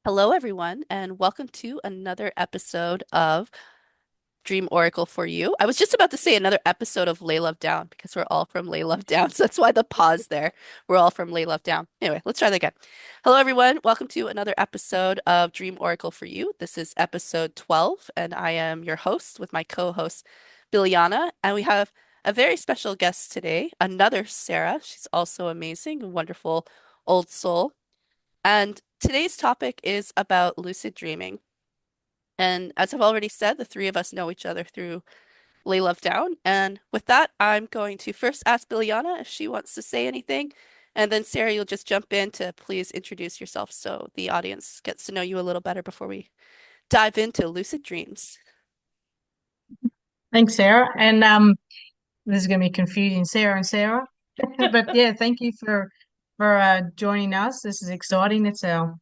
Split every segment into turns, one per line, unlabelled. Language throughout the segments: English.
Hello, everyone, and welcome to another episode of Dream Oracle for You. I was just about to say another episode of Lay Love Down because we're all from Lay Love Down. So that's why the pause there. We're all from Lay Love Down. Anyway, let's try that again. Hello, everyone. Welcome to another episode of Dream Oracle for You. This is episode 12, and I am your host with my co-host, Biliana. And we have a very special guest today, another Sarah. She's also amazing, a wonderful old soul. And today's topic is about lucid dreaming. And as I've already said, the three of us know each other through Lay Love Down. And with that, I'm going to first ask Biliana if she wants to say anything. And then Sarah, you'll just jump in to please introduce yourself so the audience gets to know you a little better before we dive into lucid dreams.
Thanks, Sarah. And this is going to be confusing, Sarah and Sarah. But yeah, thank you for joining us. This is exciting. It's our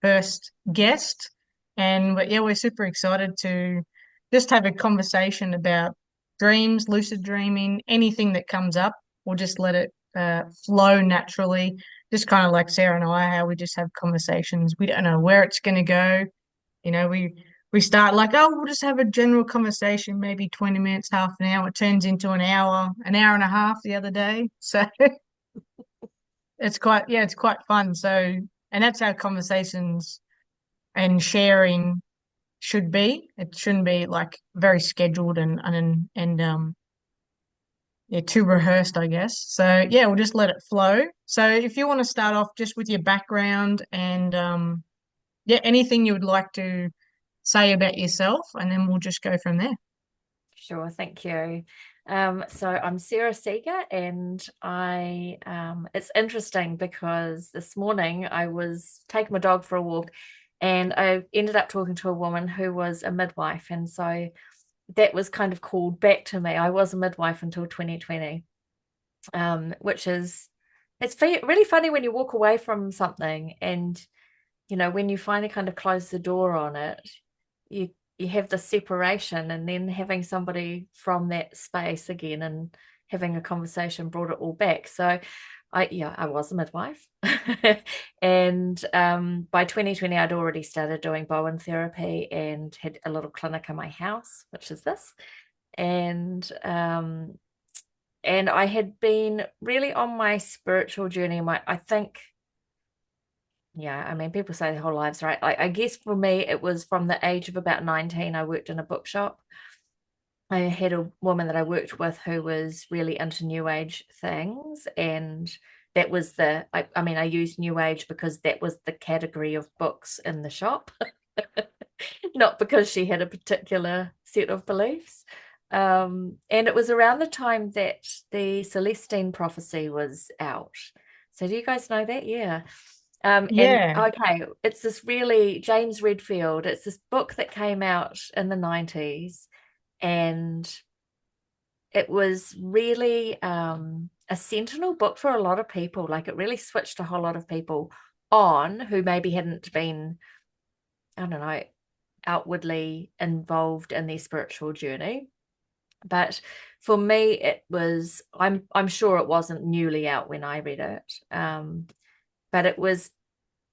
first guest, and yeah, we're super excited to just have a conversation about dreams, lucid dreaming, anything that comes up. We'll just let it flow naturally, just kind of like Sarah and I, how we just have conversations. We don't know where it's going to go. We start like, oh, we'll just have a general conversation, maybe 20 minutes, half an hour. It turns into an hour and a half the other day. So it's quite fun. So, and that's how conversations and sharing should be. It shouldn't be like very scheduled and yeah, too rehearsed, I guess. So yeah, we'll just let it flow. So if you want to start off just with your background and yeah, anything you would like to say about yourself, and then we'll just go from there.
Sure, thank you. So I'm Sarah Seagar, and it's interesting because this morning I was taking my dog for a walk, and I ended up talking to a woman who was a midwife, and so that was kind of called back to me. I was a midwife until 2020, which is really funny when you walk away from something, and when you finally kind of close the door on it, you you have the separation, and then having somebody from that space again and having a conversation brought it all back. So I was a midwife. And by 2020 I'd already started doing Bowen therapy and had a little clinic in my house, which is this. And I had been really on my spiritual journey. I think, yeah, I mean, people say their whole lives, right? I guess for me, it was from the age of about 19. I worked in a bookshop. I had a woman that I worked with who was really into New Age things. And that was I mean, I used New Age because that was the category of books in the shop, not because she had a particular set of beliefs. And it was around the time that the Celestine prophecy was out. So do you guys know that? Yeah. And
Yeah,
okay, it's this really James Redfield. It's this book that came out in the 90s, and it was really a sentinel book for a lot of people. Like it really switched a whole lot of people on who maybe hadn't been, I don't know, outwardly involved in their spiritual journey. But for me, it was, I'm sure it wasn't newly out when I read it. But it was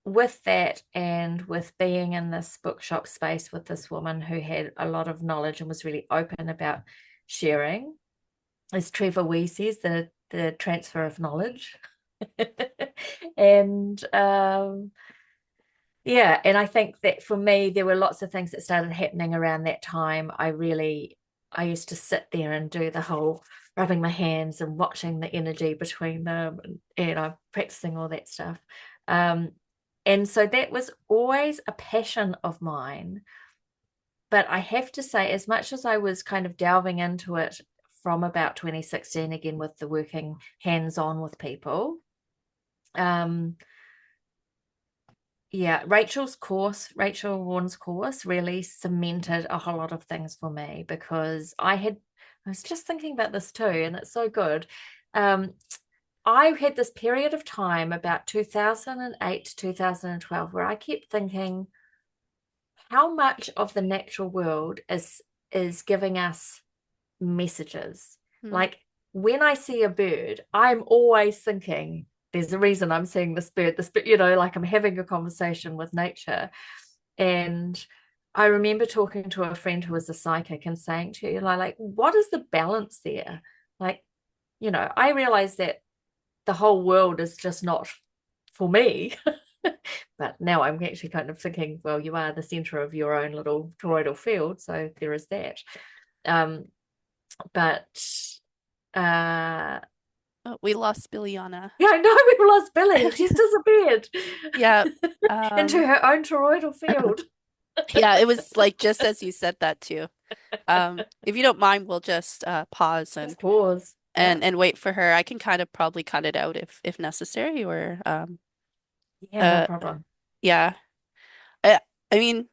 with that, and with being in this bookshop space with this woman who had a lot of knowledge and was really open about sharing, as Trevor Wee says, the transfer of knowledge. And yeah, and I think that for me there were lots of things that started happening around that time. I used to sit there and do the whole rubbing my hands and watching the energy between them, and practicing all that stuff. um and so that was always a passion of mine. But I have to say, as much as I was kind of delving into it from about 2016, again with the working hands-on with people, um, yeah, Rachel Warren's course really cemented a whole lot of things for me, because I was just thinking about this too, and it's so good. Um, I had this period of time about 2008 to 2012 where I kept thinking, how much of the natural world is giving us messages?
Hmm.
Like when I see a bird, I'm always thinking, there's a reason I'm seeing this bird, like I'm having a conversation with nature. And I remember talking to a friend who was a psychic and saying to her, like, what is the balance there? Like, I realize that the whole world is just not for me. But now I'm actually kind of thinking, well, you are the center of your own little toroidal field, so there is that. Um, but
Oh, we lost Billiana.
yeah, I know we've lost Billy. She's disappeared
Yeah.
into her own toroidal field.
Yeah, it was like just as you said that too. If you don't mind, we'll just pause
Just pause.
and
Yeah.
and wait for her. I can kind of probably cut it out if necessary or
Yeah, no
uh
problem.
yeah. I mean,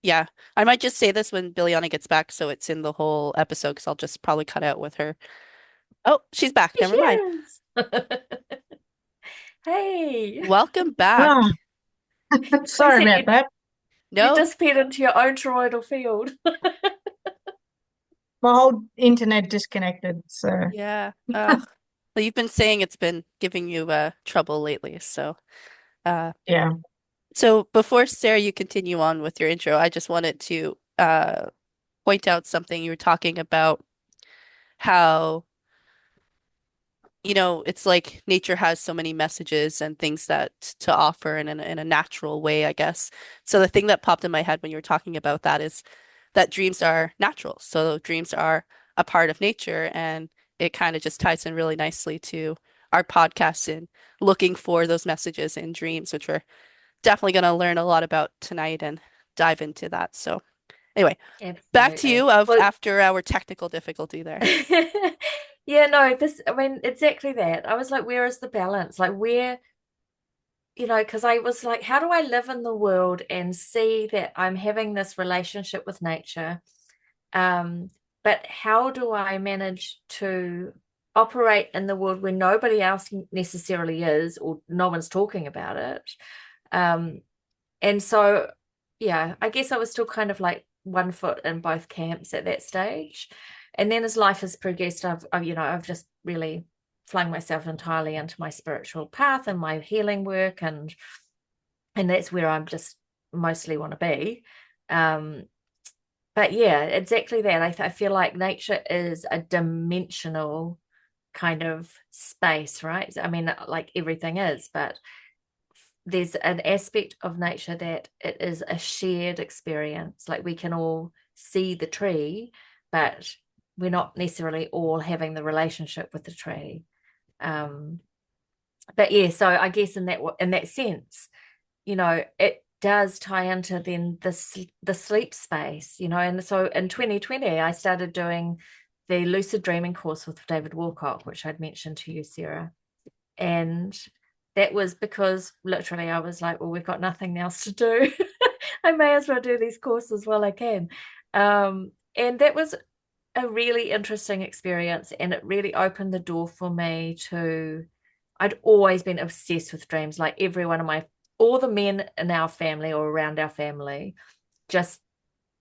yeah. I might just say this when Billiana gets back so it's in the whole episode because I'll just probably cut out with her. Oh, she's back.
Here
Never
she
mind.
is. Hey.
Welcome
Oh,
back.
What is
sorry
it?
about that.
You
No,
disappeared into your own toroidal field.
My whole internet disconnected. So
yeah. Well, you've been saying it's been giving you trouble lately, so uh
yeah.
so before Sarah, you continue on with your intro, I just wanted to point out something you were talking about how it's like nature has so many messages and things that to offer in a natural way, I guess. So the thing that popped in my head when you were talking about that is that dreams are natural. So dreams are a part of nature, and it kind of just ties in really nicely to our podcast and looking for those messages in dreams, which we're definitely going to learn a lot about tonight and dive into that. So anyway, back to
Absolutely.
you of
Well,
after our technical difficulty there.
yeah, no, I mean, exactly that. I was like, where is the balance? Like, where, because I was like, how do I live in the world and see that I'm having this relationship with nature? Um, but how do I manage to operate in the world where nobody else necessarily is, or no one's talking about it? Um, and so, yeah, I guess I was still kind of like one foot in both camps at that stage. And then as life has progressed, I've just really flung myself entirely into my spiritual path and my healing work, and that's where I'm just mostly want to be. Um, but yeah, exactly that. I feel like nature is a dimensional kind of space, right? I mean, like everything is, but there's an aspect of nature that it is a shared experience. Like we can all see the tree, but we're not necessarily all having the relationship with the tree. Um, but yeah, so I guess in that sense, it does tie into then the sleep space, and so in 2020 I started doing the lucid dreaming course with David Wilcock, which I'd mentioned to you, Sarah. And that was because literally I was like, well, we've got nothing else to do. I may as well do these courses while I can. And that was a really interesting experience, and it really opened the door for me to, I'd always been obsessed with dreams. Like all the men in our family or around our family just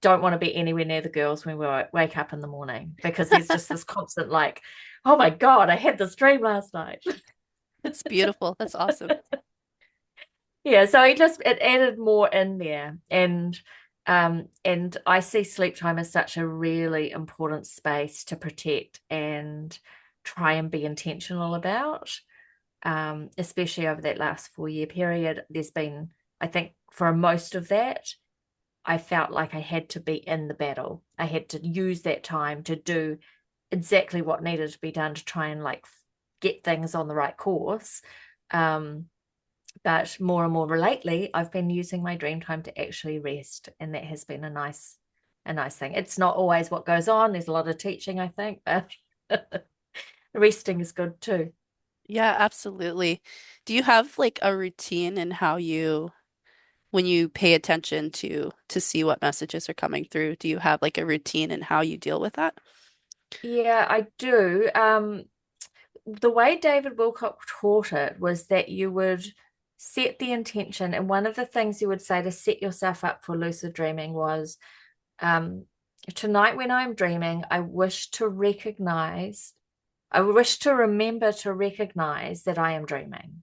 don't want to be anywhere near the girls when we wake up in the morning, because there's just this constant like, oh my God, I had this dream last night.
That's beautiful. That's awesome.
Yeah, so it added more in there. And I see sleep time as such a really important space to protect and try and be intentional about. Especially over that last 4-year period. There's been, I think, for most of that, I felt like I had to be in the battle. I had to use that time to do exactly what needed to be done to try and like get things on the right course. But more and more lately, I've been using my dream time to actually rest, and that has been a nice thing. It's not always what goes on. There's a lot of teaching, I think, but resting is good too.
Yeah, absolutely. Do you have like a routine in how when you pay attention to see what messages are coming through, do you have like a routine in how you deal with that?
Yeah, I do. The way David Wilcock taught it was that you would set the intention, and one of the things you would say to set yourself up for lucid dreaming was, um, tonight when I'm dreaming, I wish to recognize I wish to remember to recognize that I am dreaming.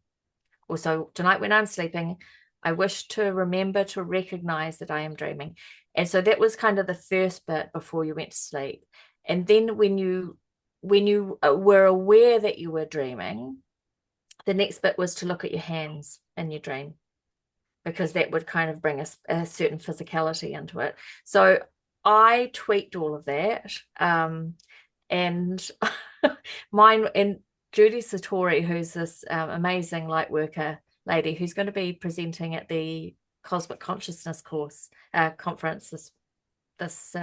Also, tonight when I'm sleeping, I wish to remember to recognize that I am dreaming. And so that was kind of the first bit before you went to sleep. And then when you were aware that you were dreaming, the next bit was to look at your hands in your dream, because that would kind of bring a certain physicality into it. So I tweaked all of that. And mine, and Judy Satori, who's this amazing light worker lady who's going to be presenting at the Cosmic Consciousness course conference this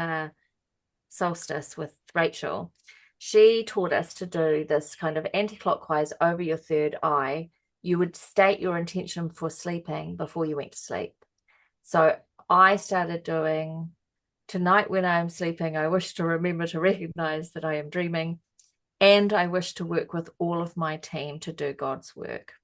solstice with Rachel. She taught us to do this kind of anti-clockwise over your third eye. You would state your intention for sleeping before you went to sleep. So I started doing, tonight when I am sleeping, I wish to remember to recognize that I am dreaming, and I wish to work with all of my team to do God's work.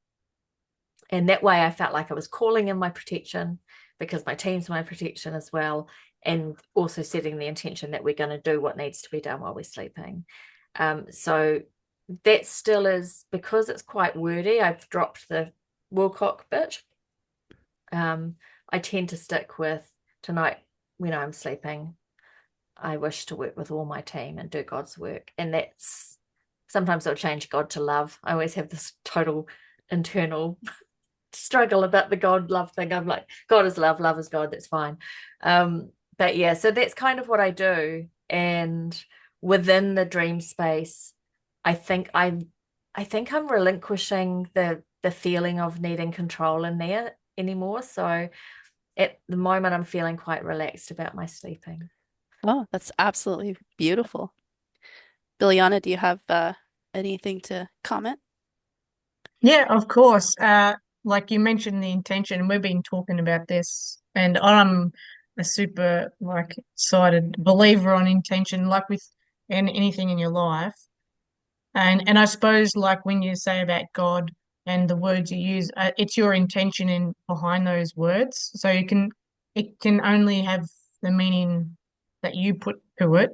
And that way I felt like I was calling in my protection, because my team's my protection as well, and also setting the intention that we're going to do what needs to be done while we're sleeping. So that still is, because it's quite wordy, I've dropped the Wilcock bit. I tend to stick with, tonight when I'm sleeping, I wish to work with all my team and do God's work. And that's, sometimes I'll change God to love. I always have this total internal struggle about the God love thing. I'm like, God is love, love is God, that's fine. But yeah, so that's kind of what I do. And within the dream space, I think I'm relinquishing the feeling of needing control in there anymore. So at the moment I'm feeling quite relaxed about my sleeping.
Oh, that's absolutely beautiful. Billiana, do you have anything to comment?
Yeah, of course. Like you mentioned the intention, and we've been talking about this, and I'm a super like excited believer on intention, like with anything in your life. And I suppose like when you say about God and the words you use, it's your intention in behind those words. So it can only have the meaning that you put to it.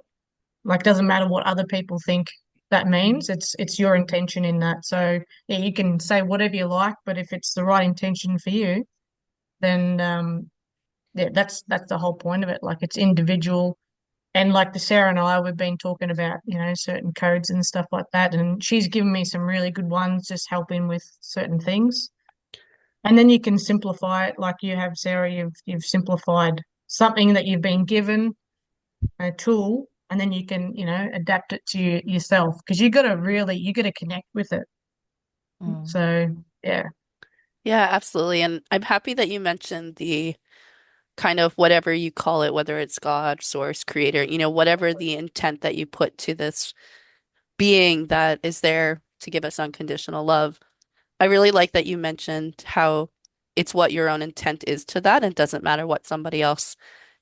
Like, doesn't matter what other people think that means. It's your intention in that. So yeah, you can say whatever you like, but if it's the right intention for you, then yeah, that's the whole point of it. Like it's individual. And like the Sarah and I, we've been talking about, certain codes and stuff like that. And she's given me some really good ones, just helping with certain things. And then you can simplify it, like you have, Sarah. You've simplified something that you've been given a tool, and then you can, adapt it to yourself, because you got to connect with it.
Mm.
So yeah.
Yeah, absolutely. And I'm happy that you mentioned the kind of whatever you call it, whether it's God, source, creator, whatever the intent that you put to this being that is there to give us unconditional love. I really like that you mentioned how it's what your own intent is to that and doesn't matter what somebody else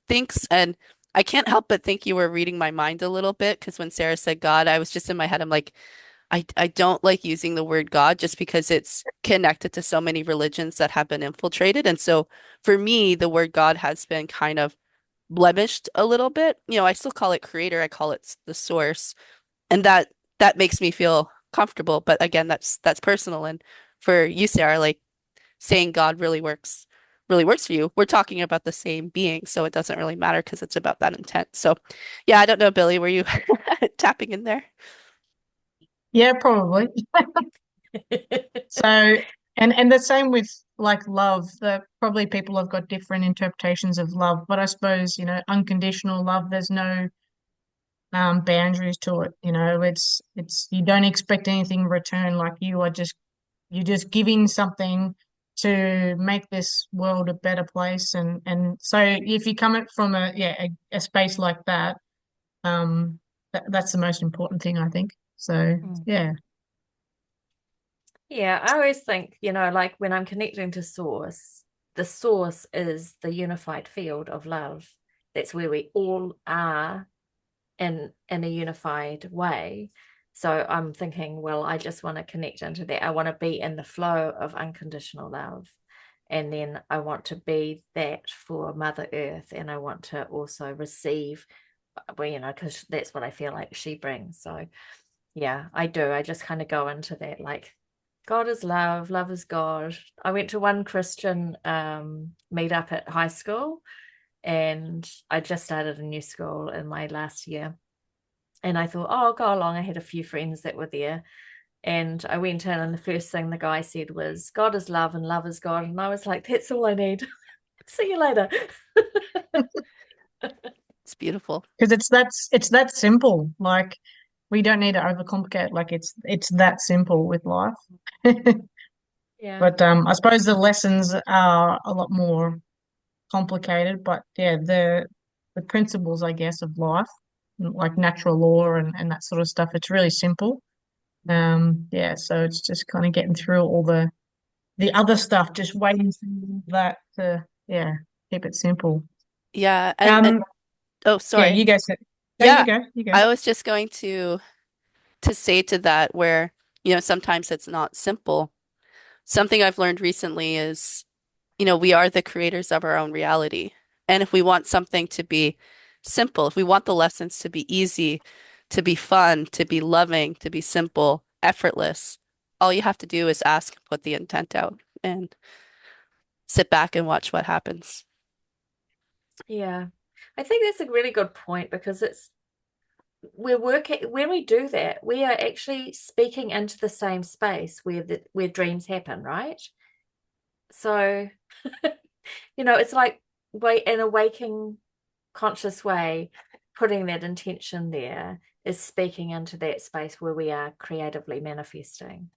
thinks. And I can't help but think you were reading my mind a little bit because when Sarah said God, I was just in my head, I'm like, I don't like using the word God just because it's connected to so many religions that have been infiltrated. And so for me, the word God has been kind of blemished a little bit. I still call it creator, I call it the source. And that makes me feel comfortable. But again, that's personal. And for you, Sarah, like saying God really works for you. We're talking about the same being, so it doesn't really matter because it's about that intent. So yeah, I don't know, Billy, were you tapping in there?
Yeah, probably. So, and the same with like love. That probably people have got different interpretations of love, but I suppose, unconditional love, there's no boundaries to it. It's you don't expect anything in return. Like you're just giving something to make this world a better place. And so if you come it from a space like that, that's the most important thing, I think. So
Mm.
yeah.
Yeah, I always think, like when I'm connecting to source, the source is the unified field of love. That's where we all are in a unified way. So I'm thinking, well, I just want to connect into that. I want to be in the flow of unconditional love. And then I want to be that for Mother Earth. And I want to also receive, well, because that's what I feel like she brings. So Yeah, I do. I just kind of go into that like God is love, love is God. I went to one Christian meetup at high school, and I just started a new school in my last year. And I thought, oh, I'll go along. I had a few friends that were there. And I went in, and the first thing the guy said was, God is love and love is God. And I was like, that's all I need. See you later.
It's beautiful.
Because it's that simple. Like we don't need to overcomplicate. Like it's that simple with life.
Yeah.
But I suppose the lessons are a lot more complicated. But yeah, the principles, I guess, of life, like natural law and that sort of stuff, it's really simple. Yeah, so it's just kind of getting through all the other stuff, just waiting for that to yeah, keep it simple.
Yeah, and
Um,
oh,
yeah,
sorry.
you guys. No, you
Yeah,
go, you go.
I was just going to say to that where, sometimes it's not simple. Something I've learned recently is, we are the creators of our own reality. And if we want something to be simple, if we want the lessons to be easy, to be fun, to be loving, to be simple, effortless, all you have to do is ask and put the intent out and sit back and watch what happens.
Yeah. I think that's a really good point because we're working when we do that, we are actually speaking into the same space where dreams happen, right? So, it's like in a waking conscious way, putting that intention there is speaking into that space where we are creatively manifesting.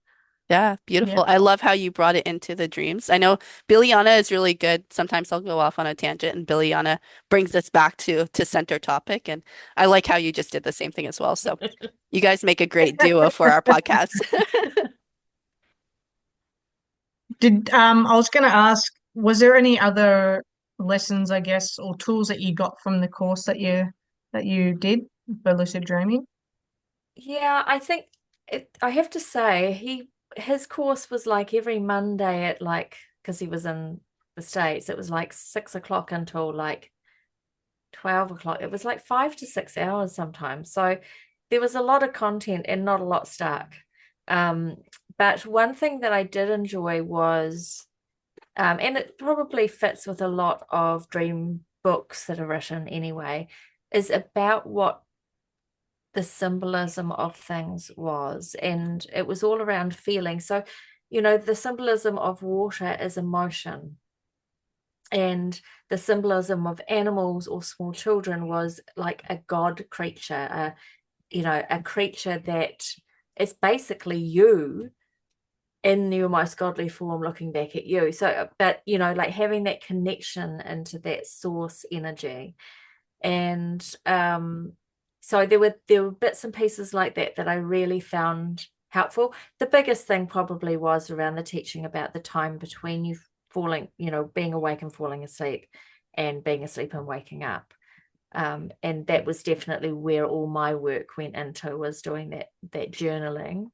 Yeah,
Yeah.
beautiful. I love how you brought it into the dreams. I know Billiana is really good. Sometimes I'll go off on a tangent and Billiana brings us back to center topic. And I like how you just did the same thing as well. So you guys make a great duo for our podcast.
Did I was going to ask, was there any other lessons, I guess, or tools that you got from the course that you did for lucid dreaming?
Yeah, I think I have to say his course was like every Monday at like because he was in the States, it was like 6 o'clock until like 12 o'clock. It was like 5 to 6 hours sometimes. So there was a lot of content and not a lot stuck. Um, but one thing that I did enjoy was, and it probably fits with a lot of dream books that are written anyway, is about what the symbolism of things was. And it was all around feeling. So, the symbolism of water is emotion. And the symbolism of animals or small children was like a god creature, a creature that is basically you in your most godly form looking back at you. So, but like having that connection into that source energy. And so there were bits and pieces like that I really found helpful. The biggest thing probably was around the teaching about the time between you falling, being awake and falling asleep, and being asleep and waking up. And that was definitely where all my work went into, was doing that journaling,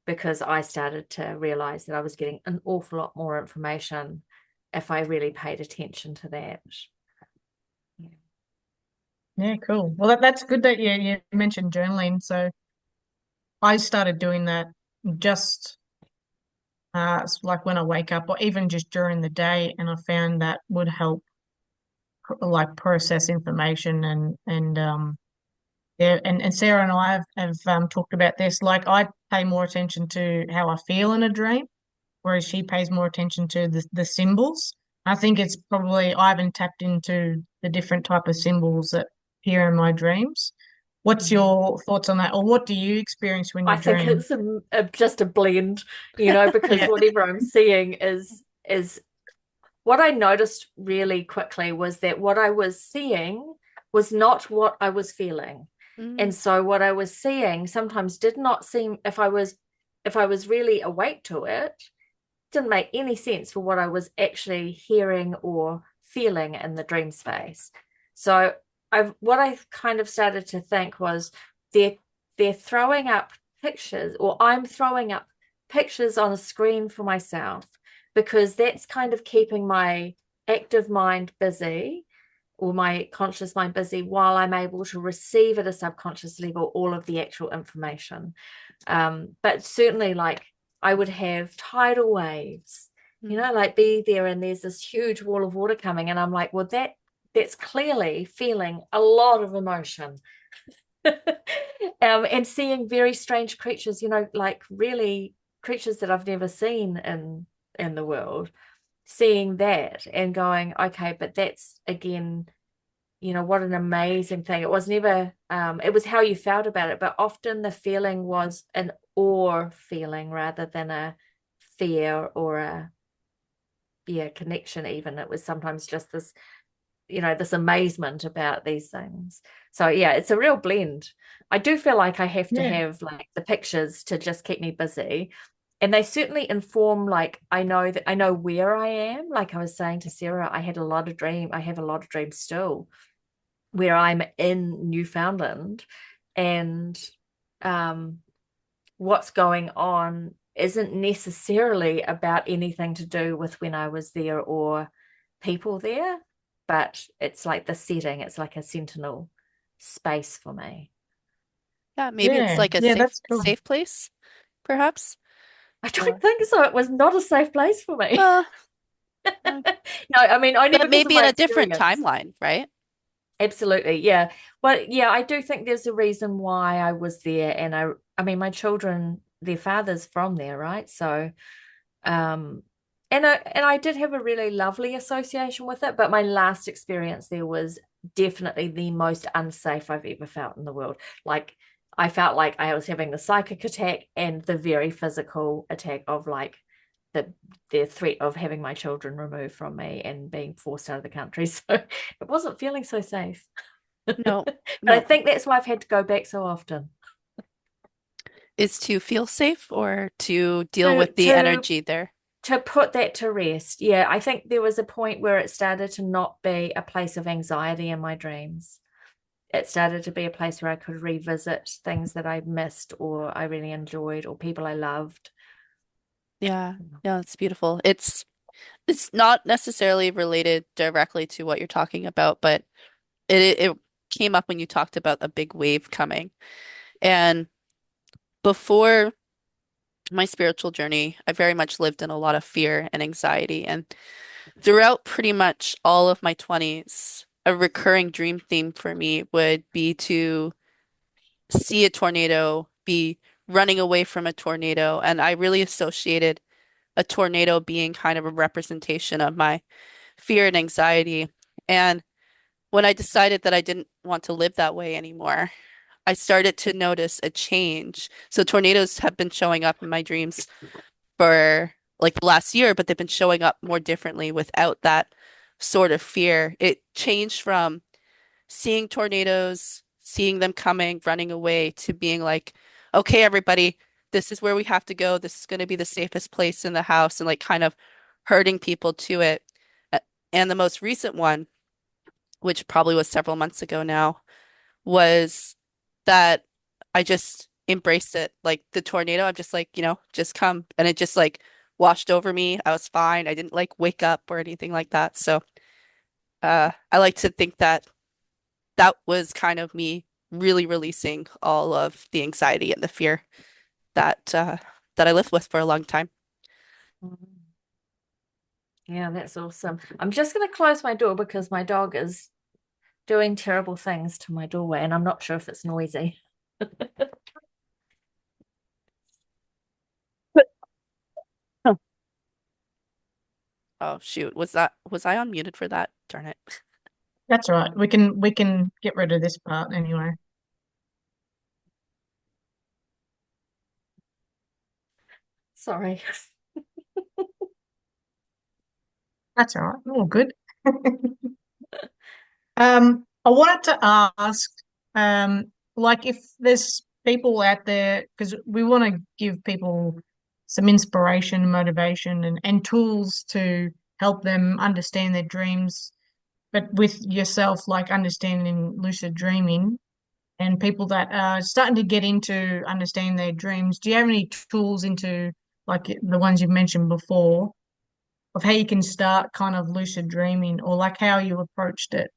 because I started to realize that I was getting an awful lot more information if I really paid attention to that. Yeah.
Yeah, cool. Well, that's good that you mentioned journaling. So I started doing that just like when I wake up or even just during the day, and I found that would help like process information and yeah, and Sarah and I have talked about this. Like I pay more attention to how I feel in a dream, whereas she pays more attention to the symbols. I think it's probably I haven't tapped into the different type of symbols that appear in my dreams. What's
Mhm.
your thoughts on that, or what do you experience when
I
you
think
dream?
it's just a blend, because
Yeah.
whatever I'm seeing is what I noticed really quickly was that what I was seeing was not what I was feeling.
Mm,
And so what I was seeing sometimes did not seem, if I was really awake to it, didn't make any sense for what I was actually hearing or feeling in the dream space. So what I kind of started to think was they're they're throwing up pictures, or I'm throwing up pictures on a screen for myself, because that's kind of keeping my active mind busy, or my conscious mind busy while I'm able to receive at a subconscious level all of the actual information. But certainly, like, I would have tidal waves,
Mm.
like be there and there's this huge wall of water coming, and I'm like, well, that's clearly feeling a lot of emotion. And seeing very strange creatures, like really creatures that I've never seen in the world, seeing that and going, okay, but that's again, what an amazing thing. It was never, it was how you felt about it, but often the feeling was an awe feeling rather than a fear or a, yeah, connection even. It was sometimes just this amazement about these things. So yeah, it's a real blend. I do feel like I have to
Yeah.
have like the pictures to just keep me busy. And they certainly inform, like, I know where I am. Like I was saying to Sarah, I have a lot of dreams still where I'm in Newfoundland, and um what's going on isn't necessarily about anything to do with when I was there or people there, but it's like the setting, it's like a sentinel space for me.
Yeah, maybe it's
Yeah.
like a
Yeah,
safe
that's cool.
safe place, perhaps.
I don't
Or
think so. It was not a safe place for me.
uh, uh,
No, I mean only
but
because of
maybe in
my
a different
experience.
timeline, right?
Absolutely, yeah. But yeah, I do think there's a reason why I was there, and I mean my children, their father's from there, right? So um and I did have a really lovely association with it, but my last experience there was definitely the most unsafe I've ever felt in the world. Like I felt like I was having the psychic attack and the very physical attack of like the threat of having my children removed from me and being forced out of the country. So it wasn't feeling so safe.
No,
But I
no.
think that's why I've had to go back so often.
Is to feel safe or to deal
To
with the
to
energy there.
to put that to rest. Yeah, I think there was a point where it started to not be a place of anxiety in my dreams. It started to be a place where I could revisit things that I missed or I really enjoyed or people I loved.
Yeah, yeah, it's beautiful. It's not necessarily related directly to what you're talking about, but it came up when you talked about a big wave coming. And before my spiritual journey, I very much lived in a lot of fear and anxiety. And throughout pretty much all of my 20s, a recurring dream theme for me would be to see a tornado, be running away from a tornado. And I really associated a tornado being kind of a representation of my fear and anxiety. And when I decided that I didn't want to live that way anymore, I started to notice a change. So tornadoes have been showing up in my dreams for like the last year, but they've been showing up more differently without that sort of fear. It changed from seeing tornadoes, seeing them coming, running away, to being like, okay, everybody, this is where we have to go. This is going to be the safest place in the house, and like kind of herding people to it. A- And the most recent one, which probably was several months ago now, was that I just embraced it. Like the tornado, I'm just like, just come. And it just like washed over me. I was fine. I didn't like wake up or anything like that. So I like to think that that was kind of me really releasing all of the anxiety and the fear that I lived with for a long time.
Yeah, that's awesome. I'm just going to close my door because my dog is doing terrible things to my doorway and I'm not sure if it's noisy.
Huh. Oh shoot, was I unmuted for that? Darn it.
That's right. We can get rid of this part anyway.
Sorry.
That's all right. All good. I wanted to ask, like if there's people out there, because we want to give people some inspiration, motivation, and tools to help them understand their dreams, but with yourself, like understanding lucid dreaming and people that are starting to get into understanding their dreams, do you have any tools into like the ones you've mentioned before of how you can start kind of lucid dreaming or like how you approached it?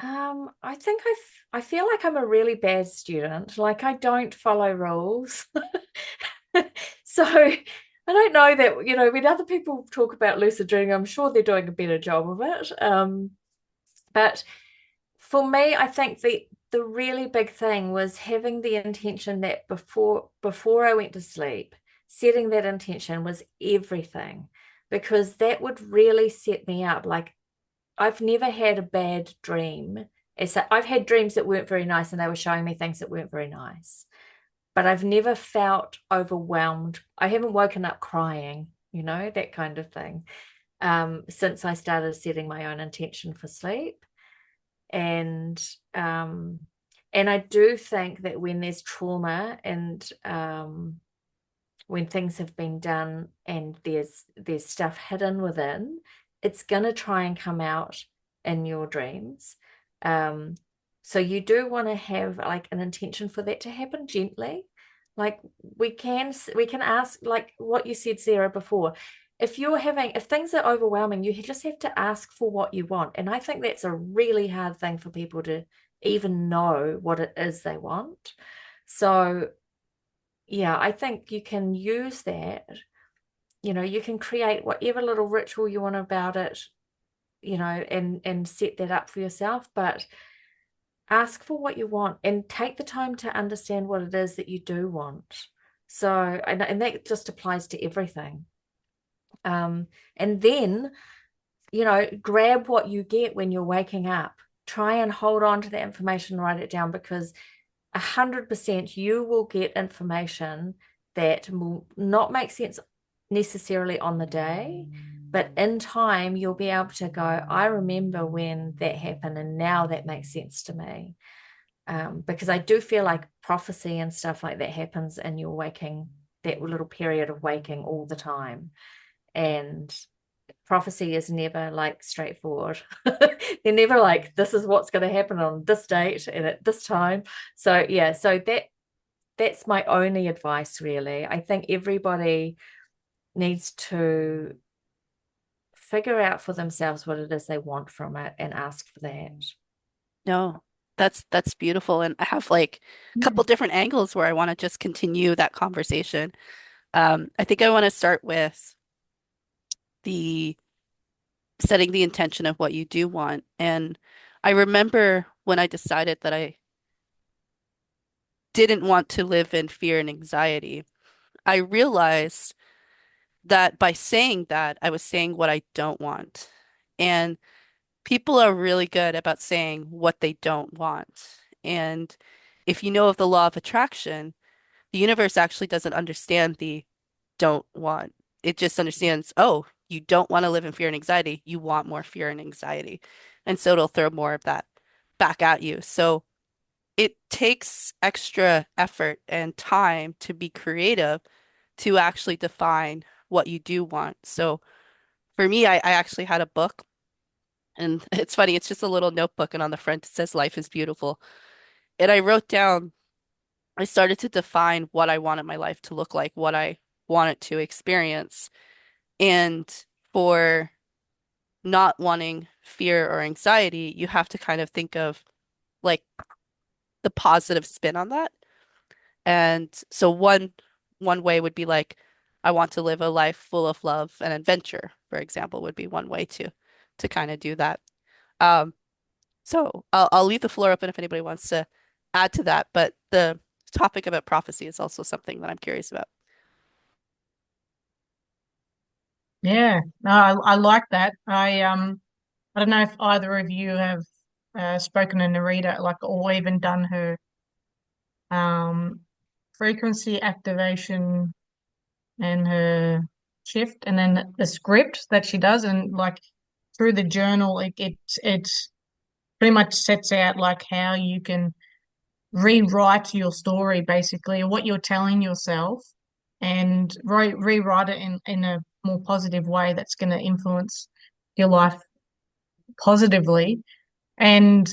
I think I feel like I'm a really bad student. Like I don't follow rules. So I don't know that, when other people talk about lucid dreaming, I'm sure they're doing a better job of it. But for me, I think the really big thing was having the intention that before I went to sleep, setting that intention was everything, because that would really set me up. Like I've never had a bad dream. I've had dreams that weren't very nice and they were showing me things that weren't very nice, but I've never felt overwhelmed. I haven't woken up crying, that kind of thing, since I started setting my own intention for sleep. And um, and I do think that when there's trauma and when things have been done and there's stuff hidden within, it's gonna try and come out in your dreams. Um, so you do want to have like an intention for that to happen gently. Like we can ask, like what you said, Sarah, before. If things are overwhelming, you just have to ask for what you want. And I think that's a really hard thing for people to even know what it is they want. So yeah, I think you can use that. You can create whatever little ritual you want about it, and set that up for yourself. But ask for what you want and take the time to understand what it is that you do want. So, and that just applies to everything. And then, grab what you get when you're waking up. Try and hold on to the information, write it down, because 100% you will get information that will not make sense necessarily on the day, but in time you'll be able to go, I remember when that happened and now that makes sense to me. Because I do feel like prophecy and stuff like that happens in your waking, that little period of waking all the time. And prophecy is never like straightforward. They're never like, this is what's going to happen on this date and at this time. So yeah, so that's my only advice, really. I think everybody needs to figure out for themselves what it is they want from it and ask for that.
No, that's beautiful. And I have like a
Yeah.
couple different angles where I want to just continue that conversation. I think I want to start with the setting the intention of what you do want. And I remember when I decided that I didn't want to live in fear and anxiety, I realized that by saying that, I was saying what I don't want. And people are really good about saying what they don't want. And if you know of the law of attraction, the universe actually doesn't understand the don't want. It just understands, oh, you don't want to live in fear and anxiety. You want more fear and anxiety. And so it'll throw more of that back at you. So it takes extra effort and time to be creative to actually define what you do want. So for me, I actually had a book, and it's funny, it's just a little notebook, and on the front it says life is beautiful. And I wrote down, I started to define what I wanted my life to look like, what I wanted to experience. And for not wanting fear or anxiety, you have to kind of think of like the positive spin on that. And so one way would be like, I want to live a life full of love and adventure, for example, would be one way to kind of do that. Um, so I'll leave the floor open if anybody wants to add to that, but the topic about prophecy is also something that I'm curious about.
Yeah. No, I like that. I don't know if either of you have spoken to Narita, like, or even done her um frequency activation and her shift, and then the script that she does, and like through the journal, it's pretty much sets out like how you can rewrite your story, basically, or what you're telling yourself, and rewrite it in a more positive way that's going to influence your life positively. And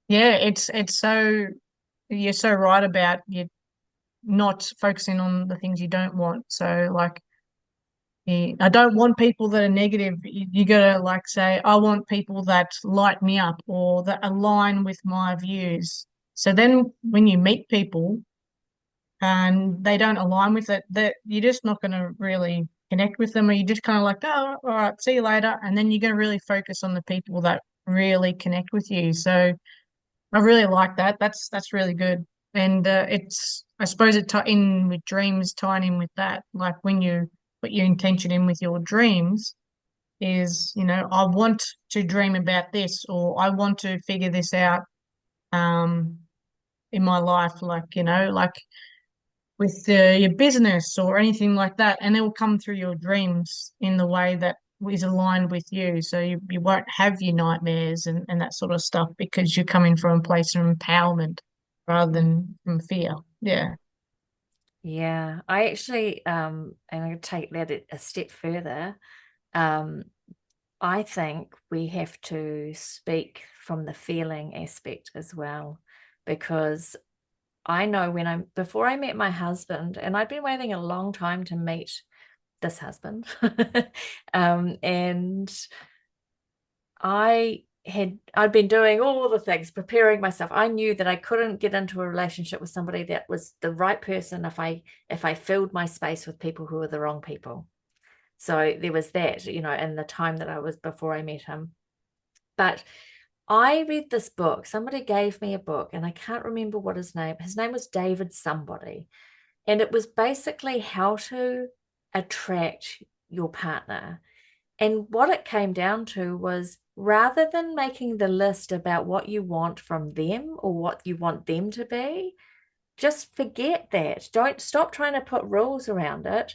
yeah, it's so you're so right about you not focusing on the things you don't want. So like I don't want people that are negative. You gotta like say, I want people that light me up or that align with my views. So then when you meet people and they don't align with it, that you're just not gonna really connect with them, or you're just kind of like, oh, all right, see you later. And then you're gonna really focus on the people that really connect with you. So I really like that. That's really good. And it's I suppose it tie in with dreams, tying in with that. Like when you put your intention in with your dreams, is I want to dream about this, or I want to figure this out um in my life, like like with your business or anything like that, and it will come through your dreams in the way that is aligned with you. So you won't have your nightmares and that sort of stuff because you're coming from a place of empowerment rather than from fear. Yeah.
Yeah, I actually and I'm going to take that a step further. Um, I think we have to speak from the feeling aspect as well, because I know before I met my husband, and I'd been waiting a long time to meet this husband, and I'd been doing all the things, preparing myself. I knew that I couldn't get into a relationship with somebody that was the right person if I filled my space with people who were the wrong people. So there was that, in the time that I was before I met him. But I read this book. Somebody gave me a book, and I can't remember what his name was David somebody. And it was basically how to attract your partner. And what it came down to was, rather than making the list about what you want from them or what you want them to be, just forget that. Don't stop trying to put rules around it.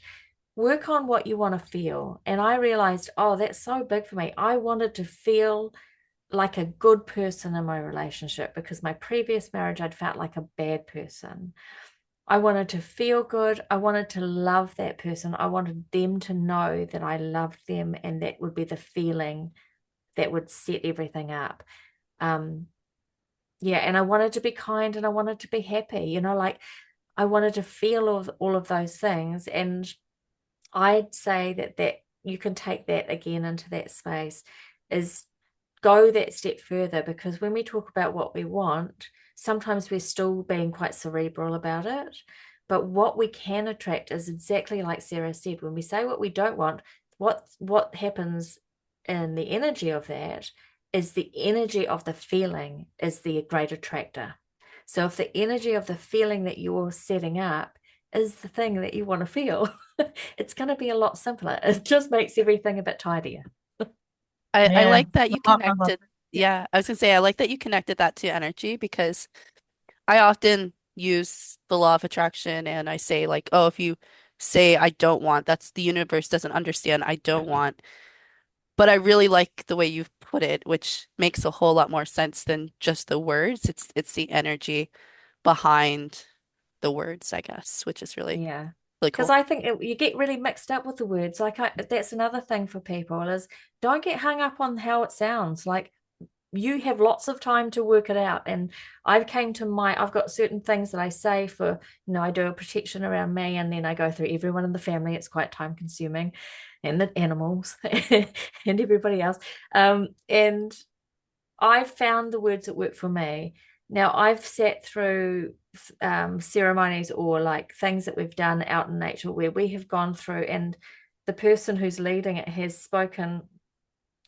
Work on what you want to feel. And I realized, oh, that's so big for me. I wanted to feel like a good person in my relationship, because my previous marriage, I'd felt like a bad person. I wanted to feel good. I wanted to love that person. I wanted them to know that I loved them, and that would be the feeling that would set everything up. Um, yeah, and I wanted to be kind, and I wanted to be happy, like I wanted to feel all of those things. And I'd say that you can take that again into that space, is go that step further, because when we talk about what we want, sometimes we're still being quite cerebral about it. But what we can attract is exactly like Sarah said. When we say what we don't want, what happens in the energy of that is the energy of the feeling is the great attractor. So if the energy of the feeling that you're setting up is the thing that you want to feel, it's going to be a lot simpler. It just makes everything a bit tidier.
I
Yeah.
like that you
I love
connected.
it.
Yeah, I was gonna say I like that you connected that to energy because I often use the law of attraction and I say like, oh, if you say I don't want, that's the universe doesn't understand I don't want. But I really like the way you've put it, which makes a whole lot more sense than just the words. It's the energy behind the words, I guess, which is
Yeah.
really
Because
cool.
I think you get really mixed up with the words. That's another thing for people, is don't get hung up on how it sounds. Like, you have lots of time to work it out. And I've got certain things that I say for, I do a protection around me, and then I go through everyone in the family. It's quite time consuming, and the animals and everybody else. And I found the words that work for me. Now, I've sat through ceremonies or like things that we've done out in nature where we have gone through, and the person who's leading it has spoken.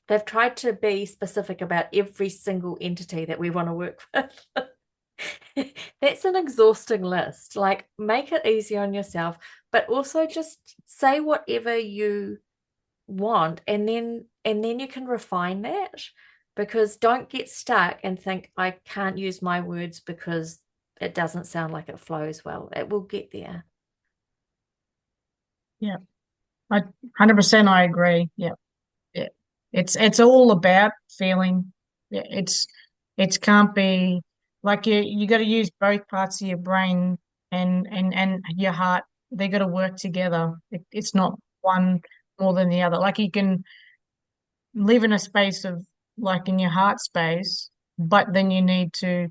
They've tried to be specific about every single entity that we want to work with. That's an exhausting list. Like, make it easy on yourself, but also just say whatever you want, and then you can refine that. Because don't get stuck and think, I can't use my words because it doesn't sound like it flows well. It will get there.
Yeah. 100% I agree. Yeah. Yeah. It's all about feeling. Yeah, it's can't be like you got to use both parts of your brain and your heart. They got to work together. It's not one more than the other. Like you can live in a space of like in your heart space, but then you need to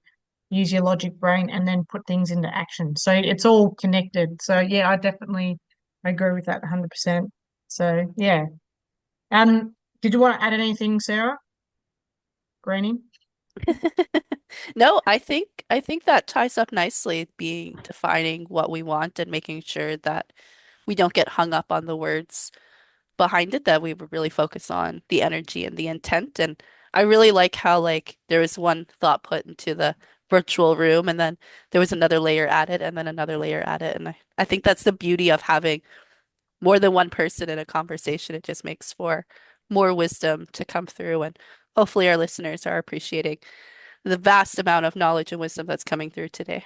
use your logic brain and then put things into action. So it's all connected. So yeah, I definitely agree with that 100%. So yeah. Um, did you want to add anything, Sarah? Greenie?
No, I think that ties up nicely, being defining what we want and making sure that we don't get hung up on the words behind it, that we would really focus on the energy and the intent. And I really like how like there was one thought put into the virtual room and then there was another layer added and then another layer added. And I think that's the beauty of having more than one person in a conversation. It just makes for more wisdom to come through. And hopefully our listeners are appreciating the vast amount of knowledge and wisdom that's coming through today.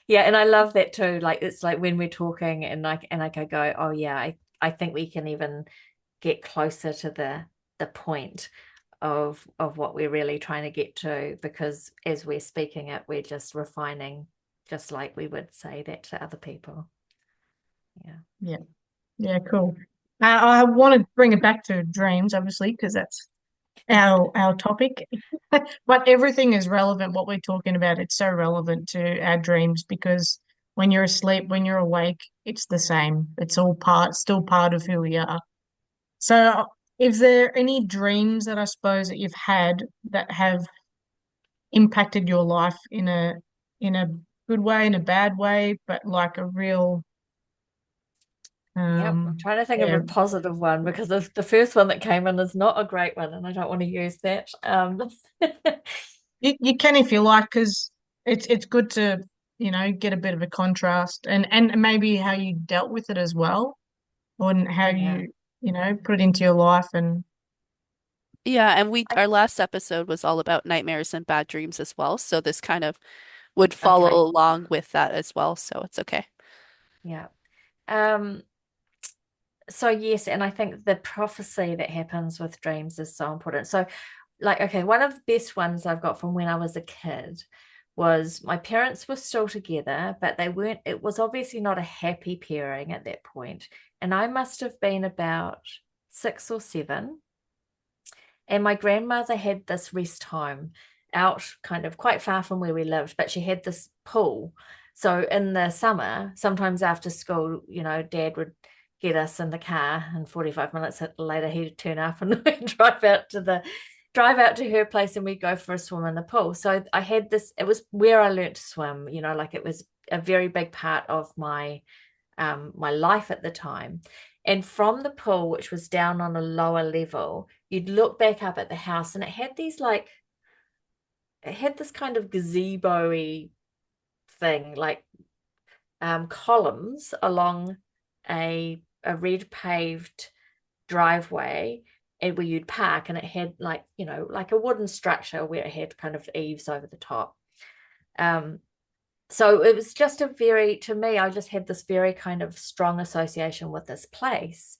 Yeah, and I love that too. Like it's like when we're talking and I go, oh yeah, I think we can even get closer to the point of what we're really trying to get to because as we're speaking it, we're just refining, just like we would say that to other people. Yeah.
Yeah. Yeah, cool. I want to bring it back to dreams, obviously, because that's our topic. But everything is relevant. What we're talking about, it's so relevant to our dreams because when you're asleep, when you're awake, it's the same. It's all still part of who we are. So, is there any dreams that I suppose that you've had that have impacted your life in a good way, in a bad way, but like a real
Yep, I'm trying to think of
yeah,
a positive one because the first one that came in is not a great one, and I don't want to use that.
you can if you like, because it's good to, get a bit of a contrast and maybe how you dealt with it as well, or how
Yeah.
put it into your life and
Yeah, and we
I-
our last episode was all about nightmares and bad dreams as well. So this kind of would follow
Okay.
along with that as well. So it's okay.
Yeah. Um, so yes, and I think the prophecy that happens with dreams is so important. So like, okay, one of the best ones I've got from when I was a kid was my parents were still together, but they weren't, it was obviously not a happy pairing at that point. And I must have been about 6 or 7. And my grandmother had this rest home out kind of quite far from where we lived, but she had this pool. So in the summer, sometimes after school, dad would get us in the car and 45 minutes later he'd turn up and we'd drive out to her place and we'd go for a swim in the pool. So I had this, it was where I learnt to swim, like it was a very big part of my life at the time. And from the pool, which was down on a lower level, you'd look back up at the house and it had this kind of gazebo-y thing, like columns along a red paved driveway and where you'd park and it had like a wooden structure where it had kind of eaves over the top. Um, so it was just to me, I just had this very kind of strong association with this place.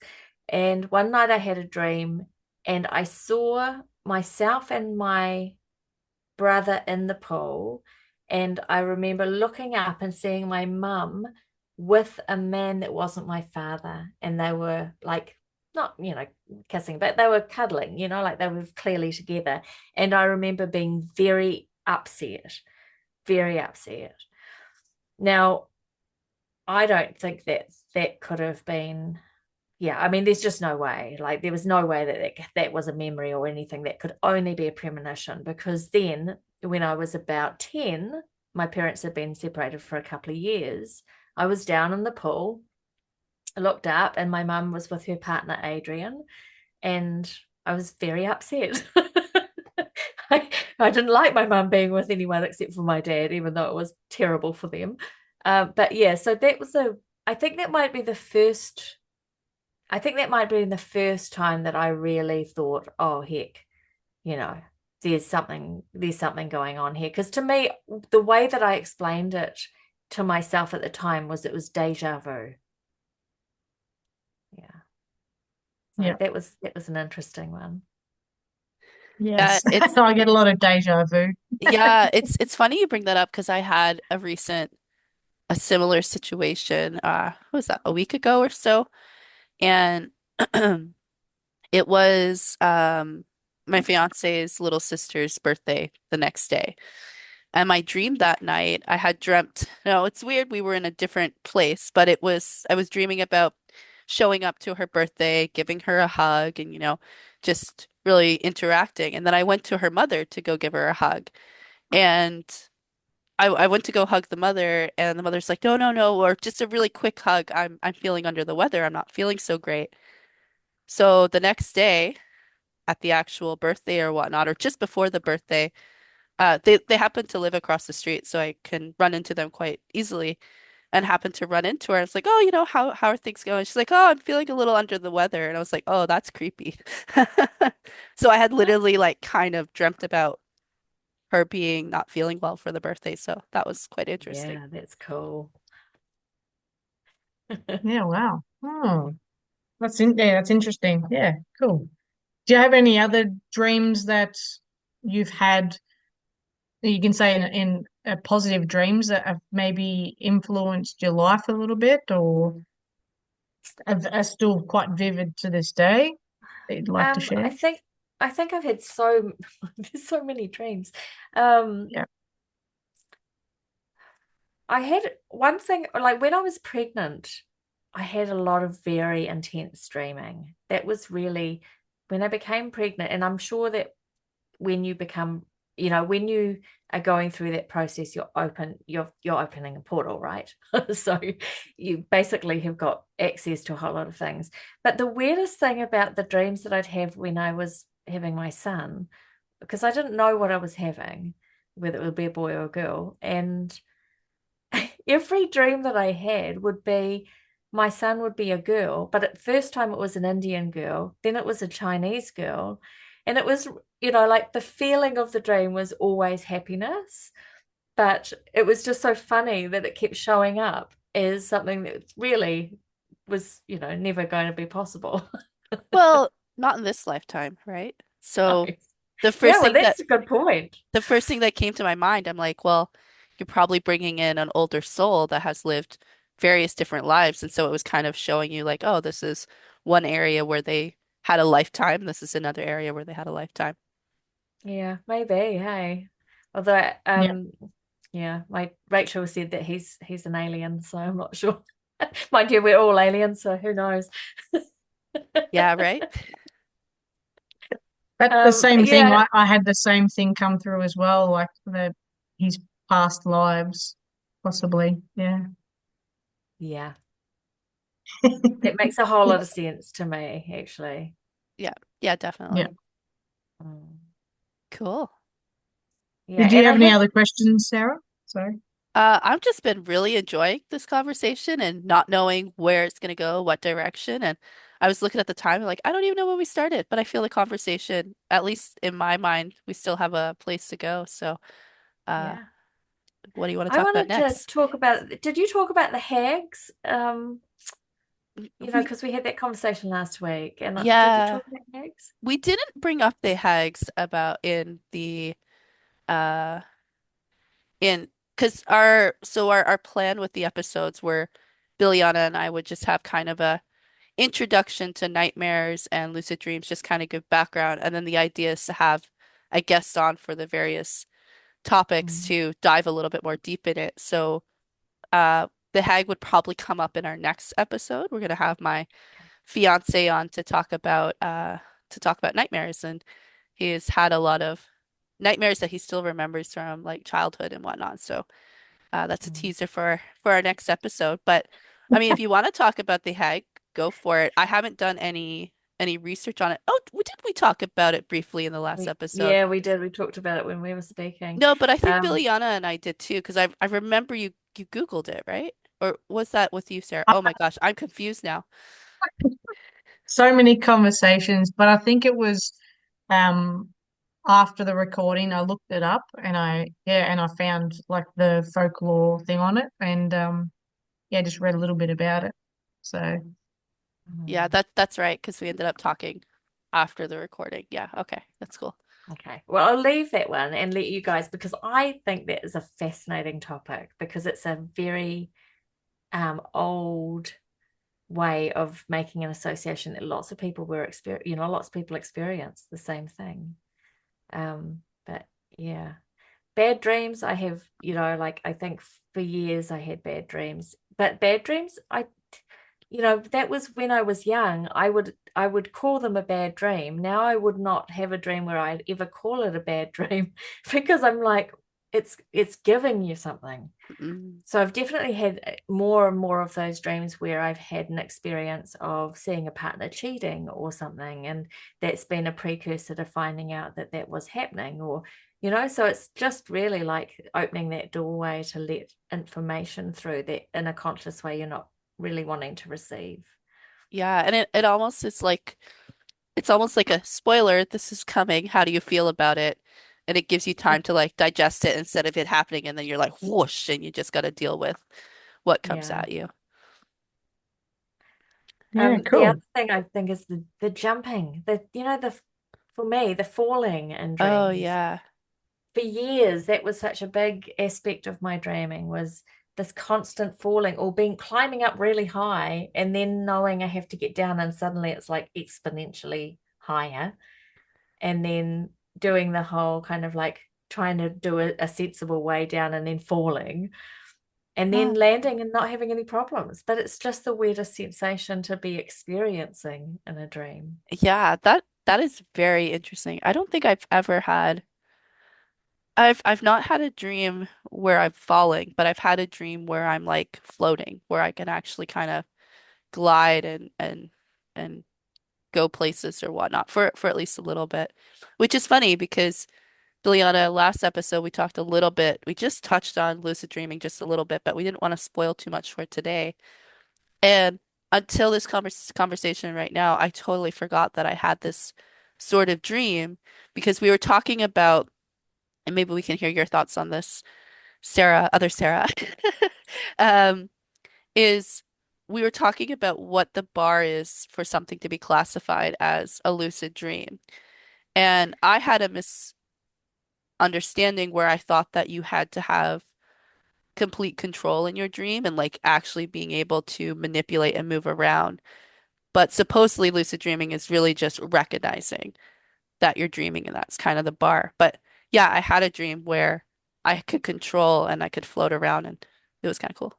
And one night I had a dream and I saw myself and my brother in the pool. And I remember looking up and seeing my mum with a man that wasn't my father. And they were like, not, kissing, but they were cuddling, like they were clearly together. And I remember being very upset, very upset. Now, I don't think that that could have been, yeah, I mean, there's just no way. Like, there was no way that was a memory or anything. That could only be a premonition because then, when I was about 10, my parents had been separated for a couple of years. I was down in the pool, I looked up, and my mum was with her partner, Adrian, and I was very upset. I didn't like my mum being with anyone except for my dad, even though it was terrible for them. But yeah, so that was I think that might be the first, I think that might be the first time that I really thought, oh heck, you know, there's something going on here. Because to me, the way that I explained it to myself at the time was it was deja vu. Yeah. So
yeah,
that was an interesting one.
Yeah,
yes. I get a lot of deja vu.
it's funny you bring that up because I had a similar situation what was that, a week ago or so? And it was my fiance's little sister's birthday the next day. And my dream that night, I had dreamt, no, it's weird, we were in a different place, but I was dreaming about showing up to her birthday, giving her a hug, and just really interacting. And then I went to her mother to go give her a hug. And I went to go hug the mother, and the mother's like, no, no, no, or just a really quick hug. I'm feeling under the weather. I'm not feeling so great. So the next day at the actual birthday or whatnot, or just before the birthday, they happen to live across the street, so I can run into them quite easily. And happened to run into her. I was like, oh, how are things going? She's like, oh, I'm feeling a little under the weather. And I was like, oh, that's creepy. So I had literally like kind of dreamt about her being not feeling well for the birthday. So that was quite interesting.
Yeah, that's cool.
Yeah, wow. Oh, that's interesting. Yeah, cool. Do you have any other dreams that you've had that you can say in positive dreams that have maybe influenced your life a little bit or are still quite vivid to this day that you'd like to
Um,
share?
I think I think I've had so there's so many dreams. Um,
Yeah.
I had one thing like when I was pregnant, I had a lot of very intense dreaming. That was really when I became pregnant, and I'm sure that when you become, when you are going through that process, you're opening a portal, right? So you basically have got access to a whole lot of things. But the weirdest thing about the dreams that I'd have when I was having my son, because I didn't know what I was having, whether it would be a boy or a girl, and every dream that I had would be my son would be a girl, but at first time it was an Indian girl, then it was a Chinese girl. And it was, like the feeling of the dream was always happiness, but it was just so funny that it kept showing up as something that really was, never going to be possible.
Well, not in this lifetime, right? So the
Yeah,
first
well,
thing that
that's a good point.
the first thing that came to my mind, I'm like, well, you're probably bringing in an older soul that has lived various different lives. And so it was kind of showing you like, oh, this is one area where they had a lifetime. This is another area where they had a lifetime.
Yeah, maybe, hey. Although,
Yeah.
yeah, my Rachel said that he's an alien, so I'm not sure. Mind you, we're all aliens, so who knows?
Yeah, right?
That's the
But
same thing.
yeah,
I had the same thing come through as well, like his past lives, possibly. Yeah.
yeah, that makes a whole lot of sense to me, actually.
Yeah. Yeah,
Yeah.
definitely.
Mm.
Cool.
Yeah,
Did you
and I
have any
had,
other questions, Sarah? Sorry.
I've just been really enjoying this conversation and not knowing where it's going to go, what direction. And I was looking at the time, like, I don't even know when we started, but I feel the conversation, at least in my mind, we still have a place to go. So, uh,
yeah,
what do you want to
I
talk about
wanted to
next?
talk about. Did you talk about the hags?
We,
Because we had that conversation last week, and did you
yeah,
talk about hags?
we didn't bring up the hags about in the, uh, in, because our plan with the episodes were Billiana and I would just have kind of a introduction to nightmares and lucid dreams, just kind of give background. And then the idea is to have a guest on for the various topics
Mm.
to dive a little bit more deep in it. So the hag would probably come up in our next episode. We're gonna have my fiance on to talk about nightmares, and he has had a lot of nightmares that he still remembers from like childhood and whatnot. So that's a
Mm.
teaser for our next episode. But I mean, if you want to talk about the hag, go for it. I haven't done any research on it. Oh, did we talk about it briefly in the last episode?
Yeah, we did. We talked about it when we were speaking.
No, but I think
Um,
Billiana and I did too, because I remember you Googled it, right? Or was that with you, Sarah? Oh my gosh, I'm confused now.
So many conversations, but I think it was um after the recording I looked it up and I found like the folklore thing on it and yeah, just read a little bit about it. So
Yeah,
mm,
that's right, because we ended up talking after the recording. Yeah, okay, that's cool.
okay. Well, I'll leave that one and let you guys because I think that is a fascinating topic because it's a very old way of making an association that lots of people lots of people experience the same thing. But yeah, bad dreams. I have, like I think for years I had bad dreams, but bad dreams, that was when I was young. I would call them a bad dream. Now I would not have a dream where I'd ever call it a bad dream because I'm like, it's giving you something.
Mm.
So I've definitely had more and more of those dreams where I've had an experience of seeing a partner cheating or something, and that's been a precursor to finding out that that was happening, or so it's just really like opening that doorway to let information through that in a conscious way you're not really wanting to receive.
Yeah, and it almost is like it's almost like a spoiler. This is coming. How do you feel about it? And it gives you time to like digest it instead of it happening, and then you're like whoosh, and you just got to deal with what comes
Yeah.
at you.
Yeah,
The other
cool.
thing I think is the jumping, the for me, the falling in
Oh
dreams.
yeah.
For years, that was such a big aspect of my dreaming was this constant falling or being climbing up really high and then knowing I have to get down and suddenly it's like exponentially higher. And then doing the whole kind of like trying to do a sensible way down and then falling and then
Oh,
landing and not having any problems. But it's just the weirdest sensation to be experiencing in a dream.
Yeah, that is very interesting. I don't think I've ever had I've not had a dream where I'm falling, but I've had a dream where I'm like floating, where I can actually kind of glide and go places or whatnot for at least a little bit. Which is funny because Juliana, last episode we talked a little bit. We just touched on lucid dreaming just a little bit, but we didn't want to spoil too much for today. And until this conversation right now, I totally forgot that I had this sort of dream because we were talking about, and maybe we can hear your thoughts on this, Sarah, other Sarah, um, is we were talking about what the bar is for something to be classified as a lucid dream. And I had a misunderstanding where I thought that you had to have complete control in your dream and like actually being able to manipulate and move around. But supposedly lucid dreaming is really just recognizing that you're dreaming and that's kind of the bar. But yeah, I had a dream where I could control and I could float around and it was kind of cool.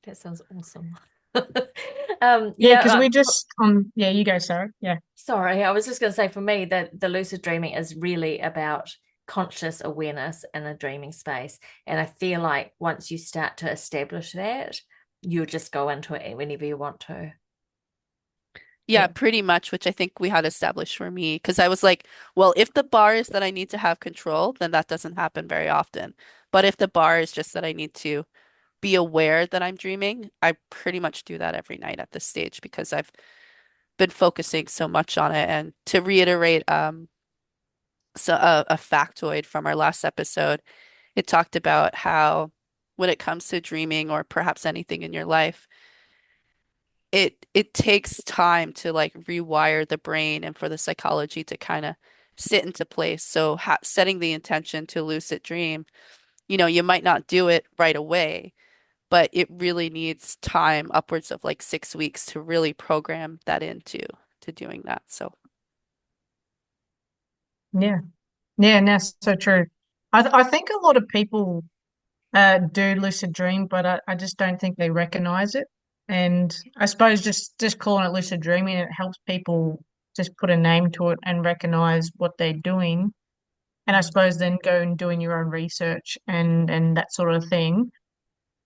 That sounds awesome.
yeah, because we just yeah, you go, Sarah. Yeah.
Sorry, I was just going to say for me that the lucid dreaming is really about conscious awareness in a dreaming space. And I feel like once you start to establish that, you just go into it whenever you want to.
Yeah,
Yeah.
pretty much, which I think we had established for me. Because I was like, well, if the bar is that I need to have control, then that doesn't happen very often. But if the bar is just that I need to be aware that I'm dreaming, I pretty much do that every night at this stage because I've been focusing so much on it. And to reiterate, so a factoid from our last episode, it talked about how when it comes to dreaming or perhaps anything in your life, it takes time to like rewire the brain and for the psychology to kind of sit into place. So ha setting the intention to lucid dream, you might not do it right away, but it really needs time, upwards of like 6 weeks to really program that into to doing that. So
Yeah. Yeah, and that's so true. I think a lot of people do lucid dream, but I just don't think they recognize it. And I suppose just calling it lucid dreaming, it helps people just put a name to it and recognize what they're doing. And I suppose then go and doing your own research and that sort of thing.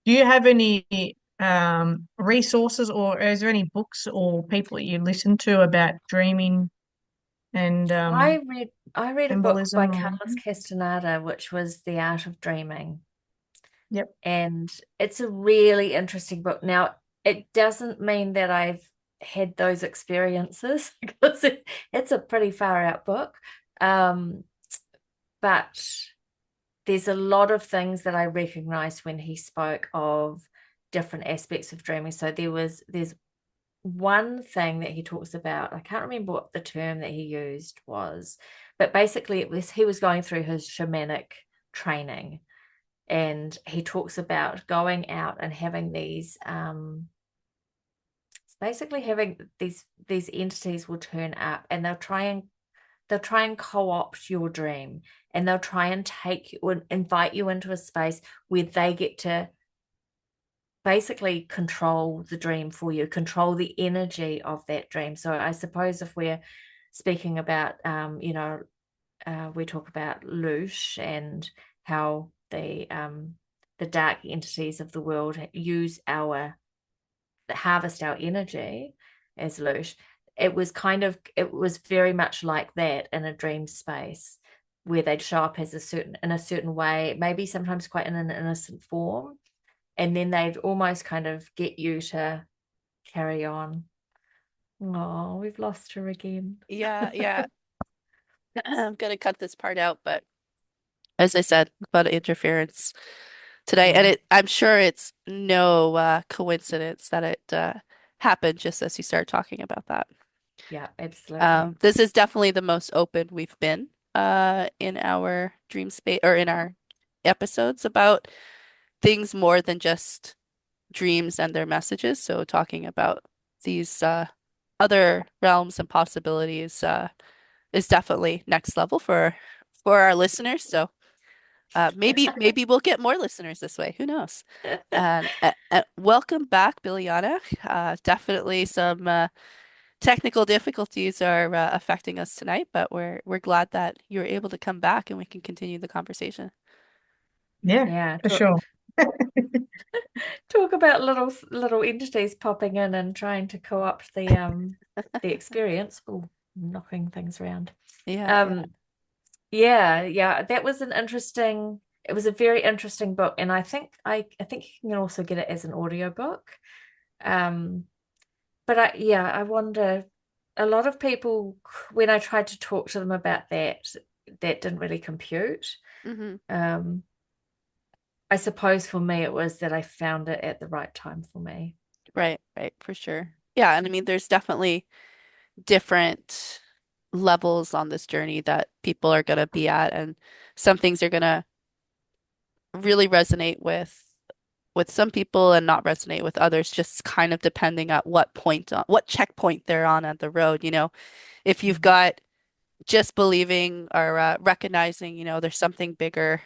Do you have any resources or is there any books or people that you listen to about dreaming and
I read a book by
symbolism or
Carlos
anything?
Castaneda, which was The Art of Dreaming.
Yep.
And it's a really interesting book. Now, it doesn't mean that I've had those experiences because it's a pretty far out book. Um, but there's a lot of things that I recognized when he spoke of different aspects of dreaming. So there's one thing that he talks about. I can't remember what the term that he used was, but basically he was going through his shamanic training and he talks about going out and having these basically having these entities will turn up and they'll try and co-opt your dream and they'll try and take you and invite you into a space where they get to basically control the dream for you, control the energy of that dream. So I suppose if we're speaking about, we talk about Loosh and how the dark entities of the world use our harvest our energy as Loosh. It was very much like that in a dream space where they'd show up as in a certain way, maybe sometimes quite in an innocent form, and then they'd almost kind of get you to carry on. Oh, we've lost her again.
Yeah, yeah. I'm gonna cut this part out, but as I said about interference today, and
Yeah,
I'm sure it's no coincidence that it happened just as you started talking about that.
yeah, absolutely.
This is definitely the most open we've been in our dream space or in our episodes about things more than just dreams and their messages. So talking about these other realms and possibilities is definitely next level for our listeners. So maybe we'll get more listeners this way. Who knows? And welcome back, Biliana. Definitely some technical difficulties are affecting us tonight, but we're glad that you're able to come back and we can continue the conversation.
Yeah,
Yeah,
for sure.
talk about little entities popping in and trying to co-opt the experience. Oh, knocking things around.
Yeah, yeah.
Um, yeah, that was an interesting. It was a very interesting book, and I think you can also get it as an audiobook. Um, but I wonder. A lot of people, when I tried to talk to them about that, that didn't really compute.
Hmm.
Um, I suppose for me it was that I found it at the right time for me.
Right, right, for sure. Yeah, and I mean, there's definitely different levels on this journey that people are going to be at, and some things are going to really resonate with some people and not resonate with others, just kind of depending at what point on what checkpoint they're on at the road, you know. If you've
Mm,
got just believing or recognizing, you know, there's something bigger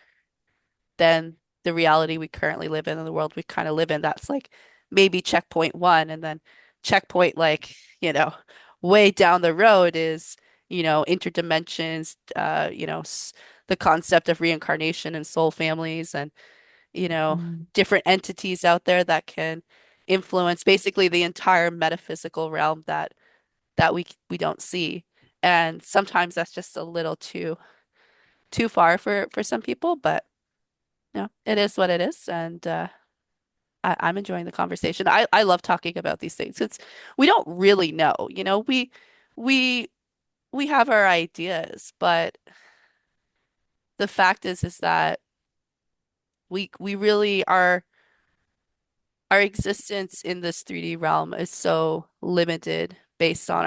than the reality we currently live in and the world we kind of live in, that's like maybe checkpoint one, and then checkpoint like, you know, way down the road is, you know, interdimensions, the concept of reincarnation and soul families and, you know,
mm,
different entities out there that can influence basically the entire metaphysical realm that we don't see. And sometimes that's just a little too far for some people, but you know, it is what it is, and I'm enjoying the conversation. I love talking about these things. It's we don't really know, you know, we we have our ideas, but the fact is that we really are our existence in this 3D realm is so limited based on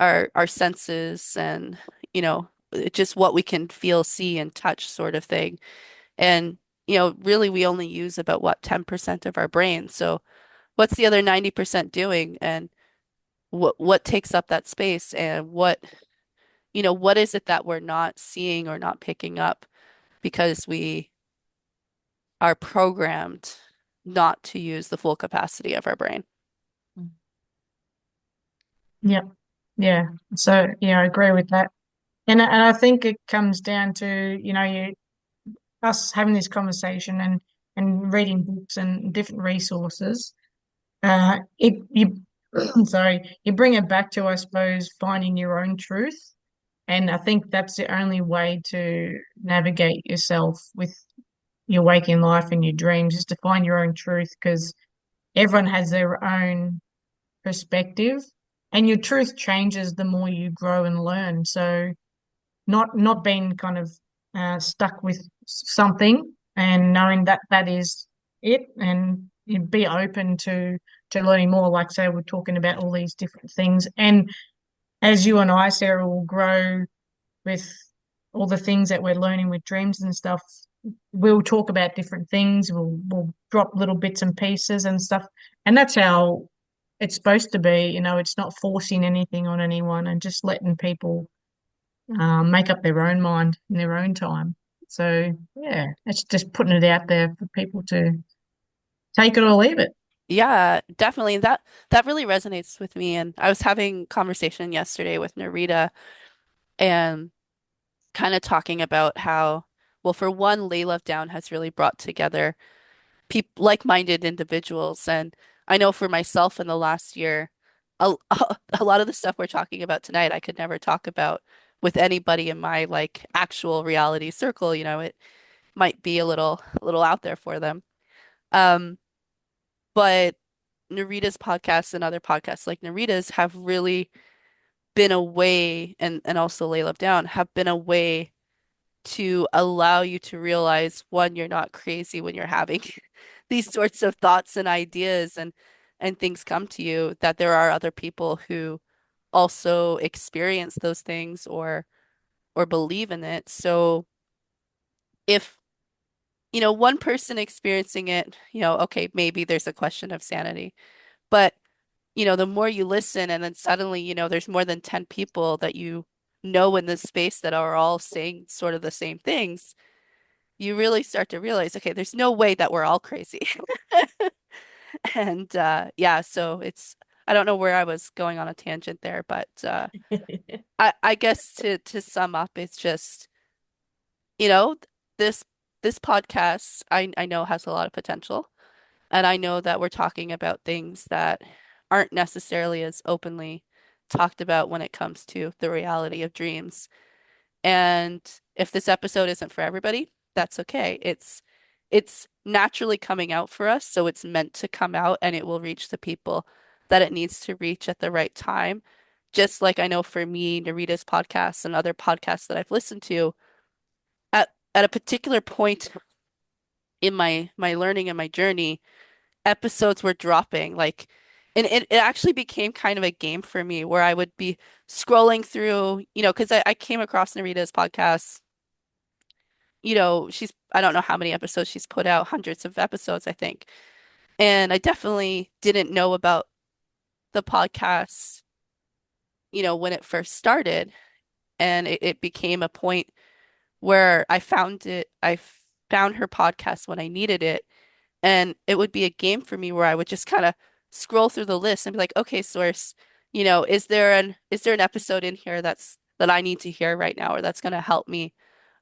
our senses and you know just what we can feel, see, and touch sort of thing. And you know, really we only use about what 10% of our brain. So what's the other 90% doing? And what takes up that space? And what, you know, what is it that we're not seeing or not picking up because we are programmed not to use the full capacity of our brain?
mm,
Yeah, yeah. So yeah, I agree with that. And I think it comes down to, us having this conversation and reading books and different resources. It you sorry, you bring it back to, I suppose, finding your own truth. And I think that's the only way to navigate yourself with your waking life and your dreams is to find your own truth because everyone has their own perspective and your truth changes the more you grow and learn. So not being kind of stuck with something and knowing that that is it and you be open to learning more. Like say we're talking about all these different things and as you and I, Sarah, will grow with all the things that we're learning with dreams and stuff, we'll talk about different things. We'll drop little bits and pieces and stuff, and that's how it's supposed to be. You know, it's not forcing anything on anyone and just letting people make up their own mind in their own time. So yeah, it's just putting it out there for people take it or leave it.
Yeah, definitely. That really resonates with me. And I was having conversation yesterday with Narita and kind of talking about how, well, for one, Lay Love Down has really brought together people like-minded individuals. And I know for myself in the last year, a, a lot of the stuff we're talking about tonight, I could never talk about with anybody in my like actual reality circle. It might be a little out there for them. Um, but Narita's podcasts and other podcasts like Narita's have really been a way, and also Lay Love Down have been a way to allow you to realize, one, you're not crazy when you're having these sorts of thoughts and ideas and things come to you, that there are other people who also experience those things or believe in it. So if, one person experiencing it, okay, maybe there's a question of sanity. But, the more you listen and then suddenly, there's more than 10 people that you know in this space that are all saying sort of the same things, you really start to realize, okay, there's no way that we're all crazy. And yeah, so I don't know where I was going on a tangent there, but I guess to sum up, it's just, you know, this this podcast I know has a lot of potential. And I know that we're talking about things that aren't necessarily as openly talked about when it comes to the reality of dreams. And if this episode isn't for everybody, that's okay. It's naturally coming out for us, so it's meant to come out and it will reach the people that it needs to reach at the right time. Just like I know for me, Narita's podcast and other podcasts that I've listened to, at a particular point in my learning and my journey, episodes were dropping like and it actually became kind of a game for me where I would be scrolling through, because I came across Narita's podcast. I don't know how many episodes she's put out, hundreds of episodes, I think. And I definitely didn't know about the podcast, when it first started. And it became a point where I found her podcast when I needed it. And it would be a game for me where I would just kind of scroll through the list and be like, okay, source, is there an episode in here that I need to hear right now or that's going to help me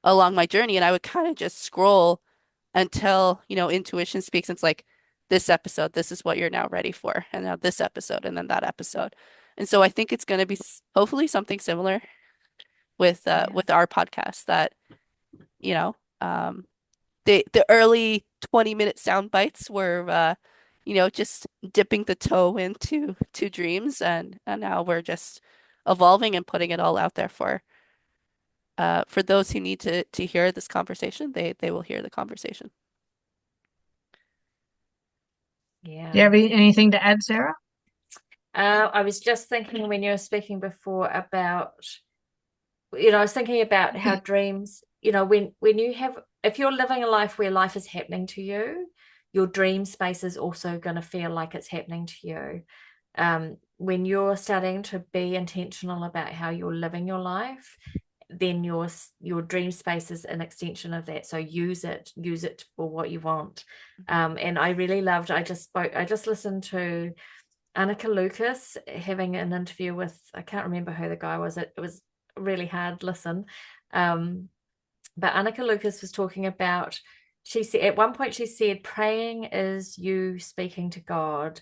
along my journey? And I would kind of just scroll until, intuition speaks. And it's like this episode, this is what you're now ready for. And now this episode and then that episode. And so I think it's going to be hopefully something similar
Yeah.
with our podcast that, you know, um the early 20-minute sound bites were just dipping the toe into two dreams and now we're just evolving and putting it all out there for those who need to hear this conversation, they will hear the conversation.
Do you
Yeah.
have anything to add, Sarah?
I was just thinking when you were speaking before about, I was thinking about how dreams, when you have, if you're living a life where life is happening to you, your dream space is also going to feel like it's happening to you. When you're starting to be intentional about how you're living your life, then your dream space is an extension of that. So use it for what you want. And I really loved, I just listened to Annika Lucas having an interview with, I can't remember who the guy was. It was a really hard listen. But Annika Lucas was talking about, she said at one point, she said, praying is you speaking to God,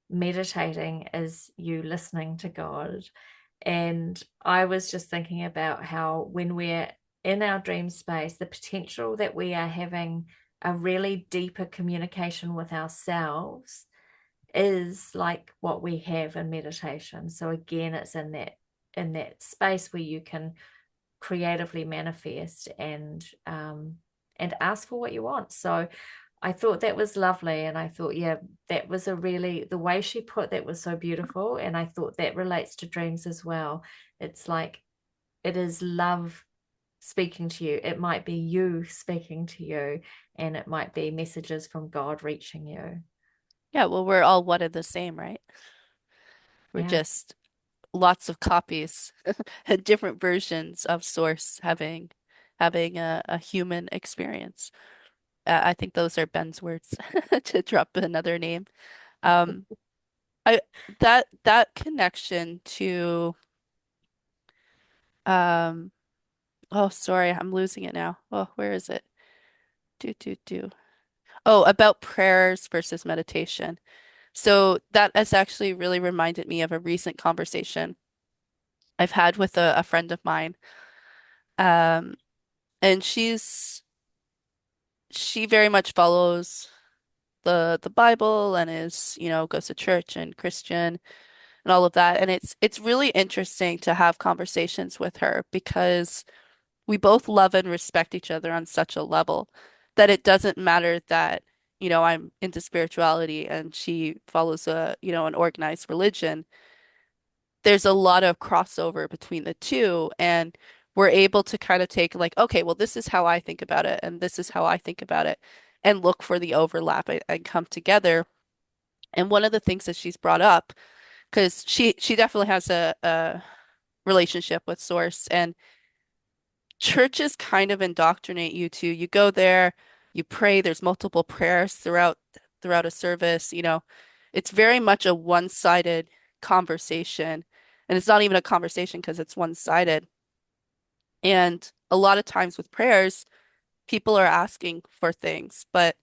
meditating is you listening to God. And I was just thinking about how when we're in our dream space, the potential that we are having a really deeper communication with ourselves is like what we have in meditation. So again, it's in that space where you can creatively manifest and ask for what you want. So I thought that was lovely. And I thought, yeah, that was the way she put that was so beautiful. And I thought that relates to dreams as well. It's like, it is love speaking to you. It might be you speaking to you, and it might be messages from God reaching you.
Yeah, well, we're all one and the same, right? We're
Yeah.
just lots of copies and different versions of source having a human experience. I think those are Ben's words to drop another name. Um, I that connection to um oh sorry, I'm losing it now. Oh, where is it? Do. Oh, about prayers versus meditation. So that has actually really reminded me of a recent conversation I've had with a friend of mine. Um, and she very much follows the Bible and is, goes to church and Christian and all of that. And it's really interesting to have conversations with her because we both love and respect each other on such a level that it doesn't matter that, I'm into spirituality and she follows an organized religion. There's a lot of crossover between the two, and we're able to kind of take like, okay, well, this is how I think about it, and this is how I think about it, and look for the overlap and come together. And one of the things that she's brought up, because she definitely has a relationship with Source, and churches kind of indoctrinate you to you go there, you pray, there's multiple prayers throughout a service, it's very much a one-sided conversation. And it's not even a conversation because it's one-sided. And a lot of times with prayers, people are asking for things, but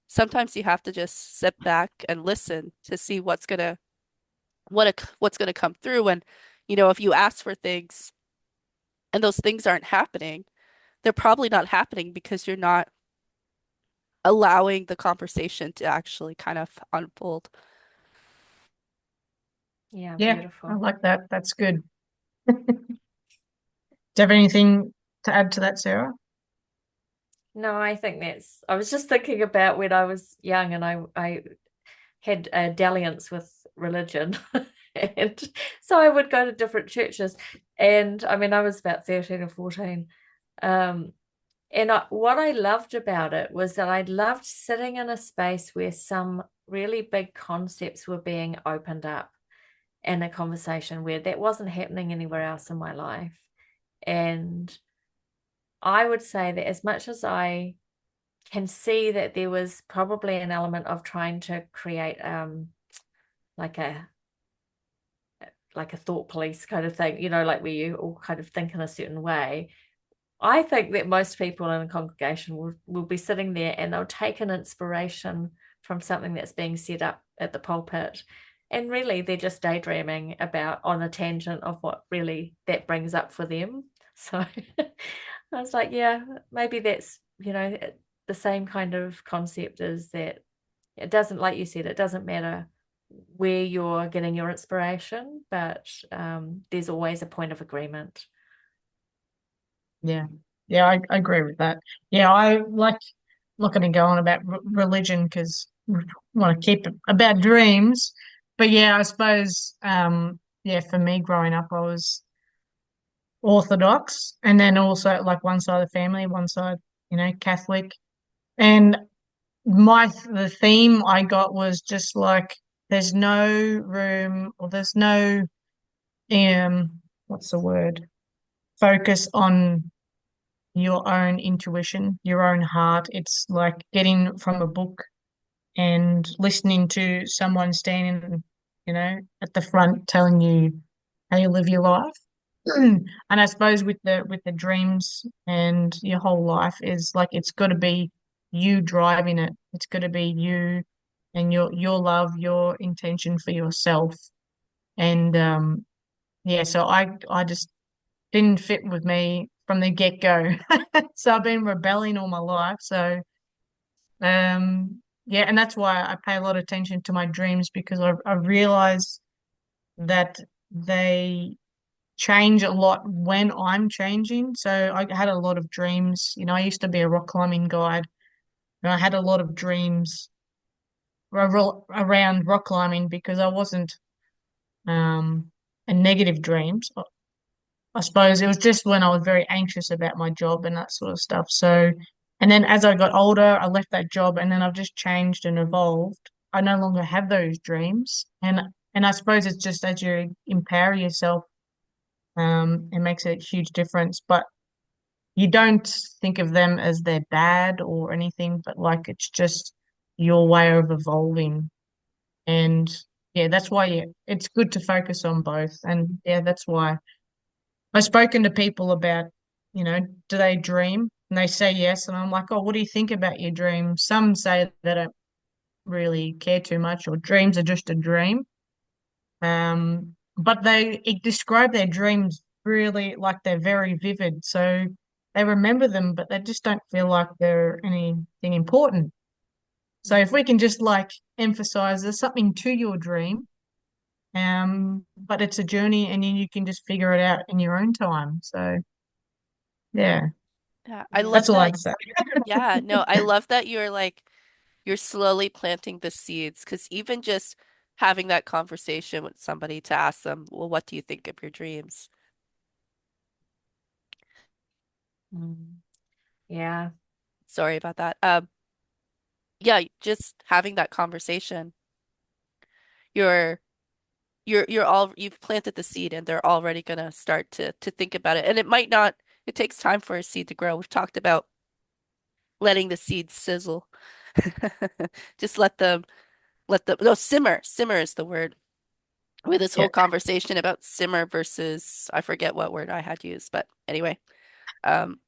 sometimes you have to just sit back and listen to see what's gonna come through. And if you ask for things and those things aren't happening, they're probably not happening because you're not allowing the conversation to actually kind of unfold.
Yeah,
Yeah, I
beautiful.
like that. That's good. Do you have anything to add to that, Sarah?
No, I think I was just thinking about when I was young and I had a dalliance with religion. And so I would go to different churches. And I mean, I was about 13 or 14. Um, what I loved about it was that I loved sitting in a space where some really big concepts were being opened up in a conversation where that wasn't happening anywhere else in my life. And I would say that as much as I can see that there was probably an element of trying to create like a like a thought police kind of thing, like where you all kind of think in a certain way. I think that most people in a congregation will be sitting there and they'll take an inspiration from something that's being set up at the pulpit. And really, they're just daydreaming about on a tangent of what really that brings up for them. So I was like, yeah, maybe that's, the same kind of concept is that it doesn't, like you said, it doesn't matter where you're getting your inspiration, but there's always a point of agreement.
Yeah. Yeah, I agree with that. Yeah, I like not going to go on about religion because we want to keep it about dreams. But yeah, I suppose, yeah, for me growing up, I was Orthodox, and then also like one side of the family, one side, Catholic. And the theme I got was just like there's no room or there's no what's the word? Focus on your own intuition, your own heart. It's like getting from a book and listening to someone standing, at the front telling you how you live your life. And I suppose with the dreams and your whole life is like it's got to be you driving it. It's got to be you and your love, your intention for yourself. And yeah, so I just didn't fit with me from the get-go. So I've been rebelling all my life. So yeah, and that's why I pay a lot of attention to my dreams because I realize that they change a lot when I'm changing. So I had a lot of dreams. I used to be a rock climbing guide, and I had a lot of dreams around rock climbing because I wasn't a negative dreams. I suppose it was just when I was very anxious about my job and that sort of stuff. So, and then as I got older, I left that job and then I've just changed and evolved. I no longer have those dreams. And I suppose it's just as you empower yourself, it makes a huge difference. But you don't think of them as they're bad or anything, but like it's just your way of evolving. And yeah, that's why it's good to focus on both. And yeah, that's why I've spoken to people about, do they dream? And they say yes. And I'm like, oh, what do you think about your dreams? Some say they don't really care too much, or dreams are just a dream. But they describe their dreams really like they're very vivid. So they remember them, but they just don't feel like they're anything important. So if we can just like emphasize there's something to your dream, but it's a journey and you can just figure it out in your own time. So yeah,
Yeah, I
Yeah.
love
that's all
that.
I'd say.
Yeah, no, I love that you're slowly planting the seeds because even just having that conversation with somebody to ask them, well, what do you think of your dreams?
Mm. Yeah.
Sorry about that. Yeah, just having that conversation, you're you've planted the seed and they're already gonna start to think about it. And it might not, it takes time for a seed to grow. We've talked about letting the seeds sizzle. Just no, simmer. Simmer is the word. With this
Yeah,
whole conversation about simmer versus I forget what word I had used, but anyway, um,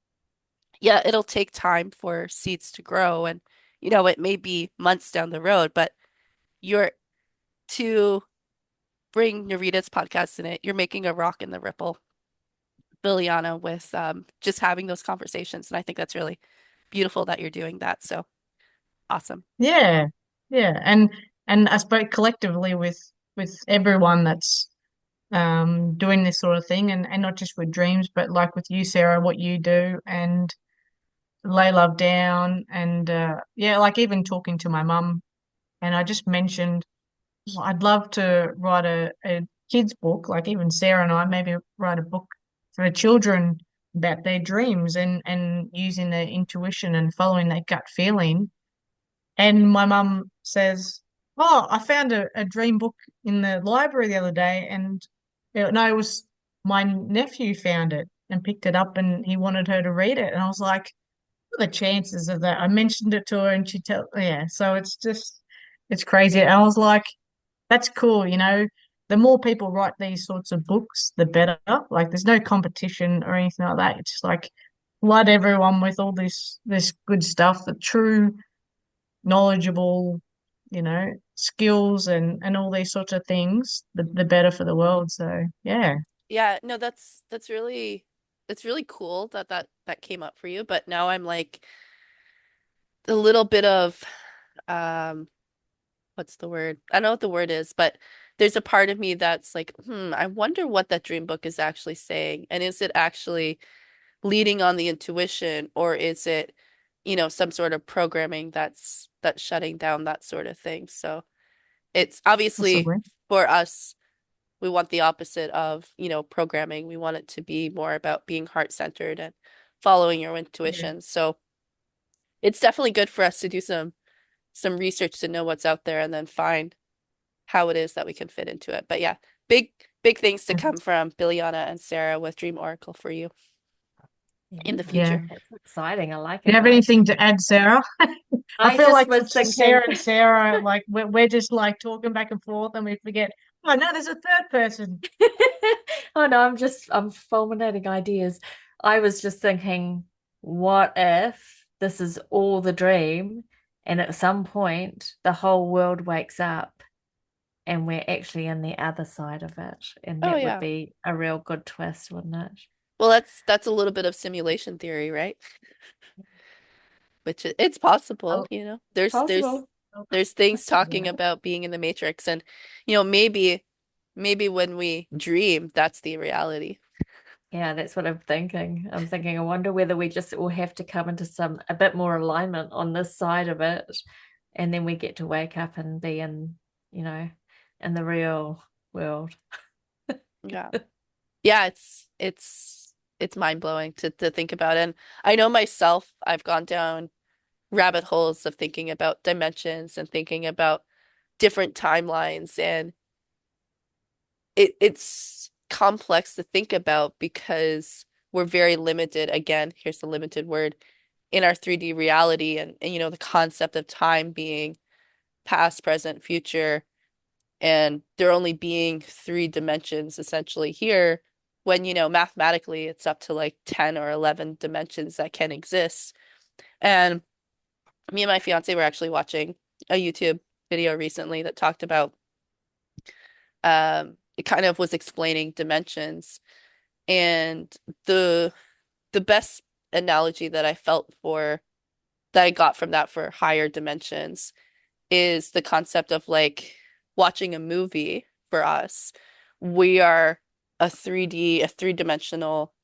yeah, it'll take time for seeds to grow, and it may be months down the road, but you're to bring Narita's podcast in it. You're making a rock in the ripple, Billiana, with just having those conversations, and I think that's really beautiful that you're doing that. So awesome.
yeah, yeah. And I spoke collectively with everyone that's doing this sort of thing, and not just with dreams, but like with you, Sarah, what you do, and lay love down, and yeah, like even talking to my mum, and I just mentioned I'd love to write a kids book, like even Sarah and I maybe write a book for the children about their dreams and using their intuition and following that gut feeling. And my mum says, "Oh, I found a dream book in the library the other day, and no, it was my nephew found it and picked it up, and he wanted her to read it." And I was like, "What are the chances of that?" I mentioned it to her, and yeah. So it's crazy. And I was like, "That's cool, you know." The more people write these sorts of books, the better. Like, there's no competition or anything like that. It's just like flood everyone with all this good stuff, the true knowledgeable, skills and all these sorts of things, the better for the world. So yeah.
Yeah, no, that's really cool that that came up for you. But now I'm like a little bit of um what's the word? I don't know what the word is, but there's a part of me that's like, I wonder what that dream book is actually saying. And is it actually leading on the intuition, or is it, some sort of programming that's shutting down that sort of thing? So it's obviously
Possibly.
for us, we want the opposite of, programming. We want it to be more about being heart-centered and following your
Yeah.
intuition. So it's definitely good for us to do some research to know what's out there and then find how it is that we can fit into it. But yeah, big, big things to come from Billiana and Sarah with Dream Oracle for you in the
Yeah,
Yeah.
future.
that's exciting. I like
Do you
it,
have
guys.
anything to add, Sarah? I
I
feel
just
like
was
it's just Sarah
thinking,
and Sarah, like we're just like talking back and forth and we forget, oh no, there's a third person.
oh no, I'm fulminating ideas. I was just thinking, what if this is all the dream, and at some point the whole world wakes up and we're actually in the other side of it? And
Oh
that would
yeah.
be a real good twist, wouldn't it?
Well, that's a little bit of simulation theory, right? Which it's possible,
Oh,
There's there's
possible.
there's things talking
Yeah.
about being in the Matrix and maybe when we dream, that's the reality.
Yeah, that's what I'm thinking. I'm thinking, I wonder whether we just all have to come into a bit more alignment on this side of it, and then we get to wake up and be you know, in the real world.
Yeah. Yeah, it's mind-blowing to think about. And I know myself, I've gone down rabbit holes of thinking about dimensions and thinking about different timelines, and it's complex to think about because we're very limited. Again, here's the limited word in our 3D reality and the concept of time being past, present, future, and there only being three dimensions essentially here when mathematically it's up to like 10 or 11 dimensions that can exist. And me and my fiance were actually watching a YouTube video recently that talked about it kind of was explaining dimensions and the the best analogy that I felt for that I got from that for higher dimensions is the concept of like watching a movie for us. We are a three-dimensional,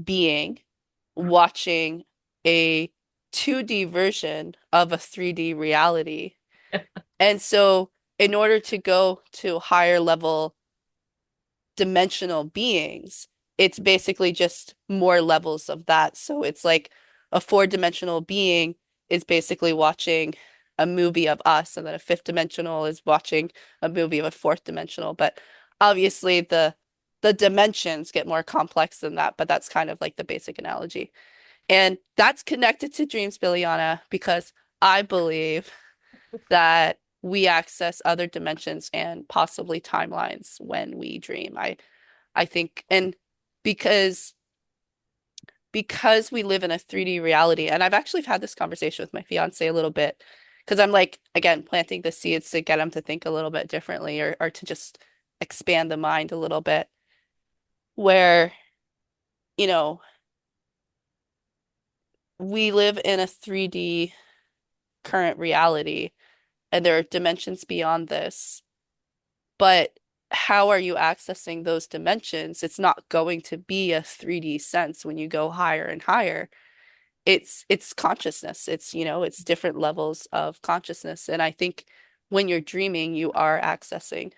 being watching a 2D version of a 3D reality. And so in order to go to higher level dimensional beings, it's basically just more levels of that. So it's like a four-dimensional being is basically watching a movie of us, and then a fifth dimensional is watching a movie of a fourth dimensional. But obviously the dimensions get more complex than that, but that's kind of like the basic analogy. And that's connected to dreams, Billiana, because I believe that we access other dimensions and possibly timelines when we dream. I think, and because we live in a 3D reality, and I've actually had this conversation with my fiance a little bit, because I'm like, again, planting the seeds to get him to think a little bit differently or to just expand the mind a little bit, where, you know, we live in a 3D current reality, and there are dimensions beyond this. But how are you accessing those dimensions? It's not going to be a 3D sense when you go higher and higher. It's consciousness. It's different levels of consciousness. And I think when you're dreaming, you are accessing